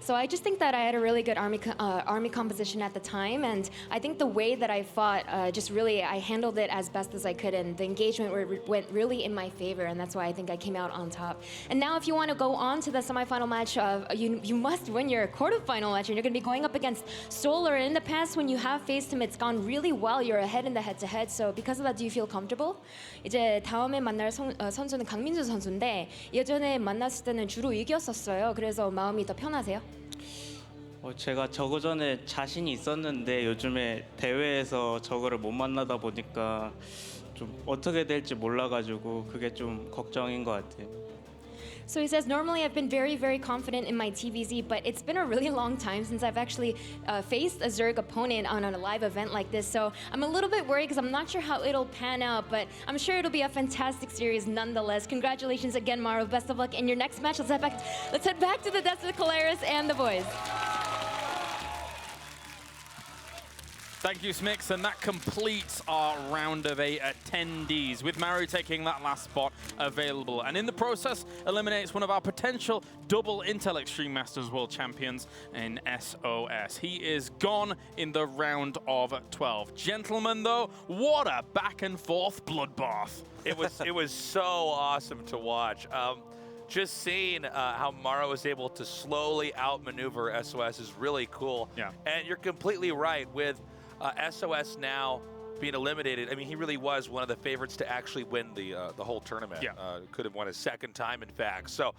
So I just think that I had a really good army composition at the time, and I think the way that I fought, I handled it as best as I could, and the engagement went really in my favor, and that's why I think I came out on top. And now if you want to go on to the semifinal match, you must win your quarterfinal match, and you're going to be going up against Solar. In the past, when you have faced him, it's gone really well. You're ahead in the head-to-head, so because of that, do you feel comfortable? 이제 다음에 만날 선수는 강민수 선수인데 예전에 만났을 때는 주로 이겼었어요. 그래서 마음이 더 편하세요? 제가 저거 전에 자신이 있었는데 요즘에 대회에서 저거를 못 만나다 보니까 좀 어떻게 될지 몰라가지고 그게 좀 걱정인 것 같아요. So he says, normally I've been very, very confident in my TVZ, but it's been a really long time since I've actually faced a Zerg opponent on a live event like this. So I'm a little bit worried because I'm not sure how it'll pan out, but I'm sure it'll be a fantastic series nonetheless. Congratulations again, Maru. Best of luck in your next match. Let's head back to the desk with Kaelaris and the boys. Thank you, Smix, and that completes our round of 8 attendees, with Maru taking that last spot available, and in the process eliminates one of our potential double Intel Extreme Masters World Champions in SOS. He is gone in the round of 12. Gentlemen, though, what a back and forth bloodbath. It was so awesome to watch. Just seeing how Maru was able to slowly outmaneuver SOS is really cool. Yeah. And you're completely right with SOS now being eliminated. I mean, he really was one of the favorites to actually win the whole tournament. Yeah. Could have won a second time, in fact. So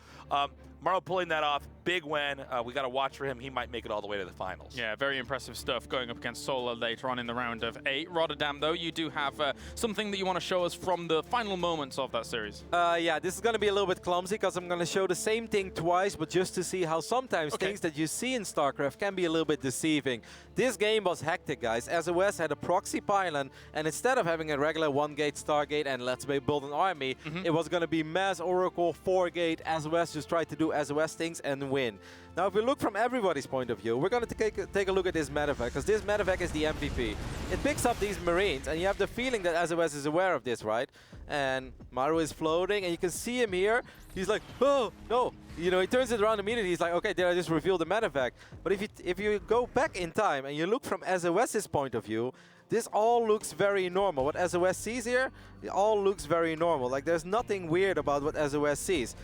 Maru pulling that off, big win. We got to watch for him. He might make it all the way to the finals. Yeah, very impressive stuff going up against Solar later on in the round of 8. Rotterdam, though, you do have something that you want to show us from the final moments of that series. Yeah, this is going to be a little bit clumsy because I'm going to show the same thing twice, but just to see how sometimes things that you see in StarCraft can be a little bit deceiving. This game was hectic, guys. SOS had a proxy pylon, and instead of having a regular 1-gate Stargate and let's build an army, it was going to be Mass Oracle 4-gate. SOS just tried to do SOS things and win. Now, if we look from everybody's point of view, we're going to take a look at this medevac, because this medevac is the MVP. It picks up these Marines, and you have the feeling that SOS is aware of this, right? And Maru is floating, and you can see him here. He's like, oh, no. You know, he turns it around immediately. He's like, okay, did I just reveal the medevac? But if you go back in time and you look from SOS's point of view, this all looks very normal. What SOS sees here, it all looks very normal. Like, there's nothing weird about what SOS sees.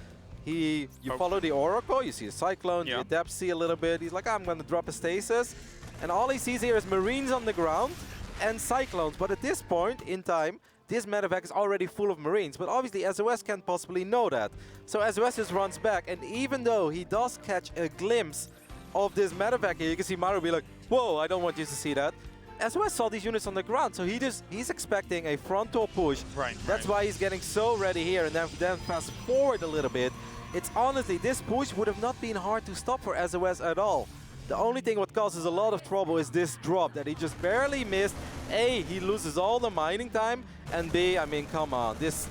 You follow the Oracle, you see a Cyclone, you adapt see a little bit. He's like, I'm going to drop a Stasis. And all he sees here is Marines on the ground and Cyclones. But at this point in time, this medevac is already full of Marines. But obviously SOS can't possibly know that. So SOS just runs back. And even though he does catch a glimpse of this medevac here, you can see Maru be like, whoa, I don't want you to see that. SOS saw these units on the ground, so he's expecting a frontal push. Right. That's why he's getting so ready here. And then fast forward a little bit. It's honestly, this push would have not been hard to stop for SOS at all. The only thing what causes a lot of trouble is this drop that he just barely missed. A, he loses all the mining time, and B, I mean, come on, this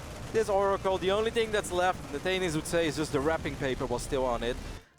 Oracle, the only thing that's left, the Thanis would say, is just the wrapping paper was still on it.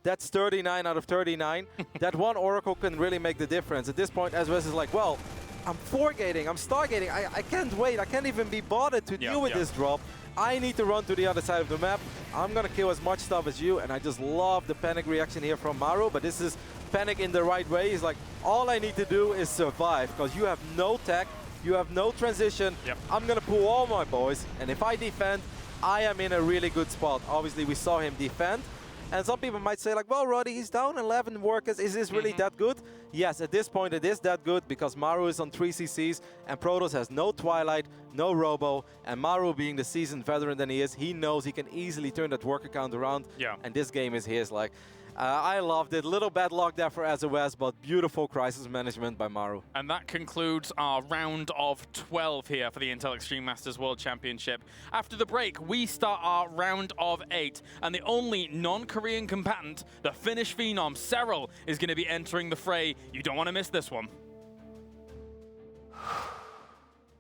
That's 39 out of 39. That one Oracle can really make the difference. At this point, SOS is like, well, I'm 4-gating, I'm Stargating, I can't wait, I can't even be bothered to deal with this drop. I need to run to the other side of the map. I'm gonna kill as much stuff as you, and I just love the panic reaction here from Maru, but this is panic in the right way. He's like, all I need to do is survive, because you have no tech, you have no transition. I'm gonna pull all my boys, and if I defend, I am in a really good spot. Obviously, we saw him defend, and some people might say like, well, Roddy, he's down 11 workers. Is this really that good? Yes, at this point it is that good because Maru is on 3 CCs and Protoss has no Twilight, no Robo, and Maru being the seasoned veteran that he is, he knows he can easily turn that worker count around, and this game is his. Like, I loved it. Little bad luck there for SOS, but beautiful crisis management by Maru. And that concludes our round of 12 here for the Intel Extreme Masters World Championship. After the break, we start our round of 8, and the only non-Korean combatant, the Finnish phenom, Carrol, is going to be entering the fray. You don't want to miss this one.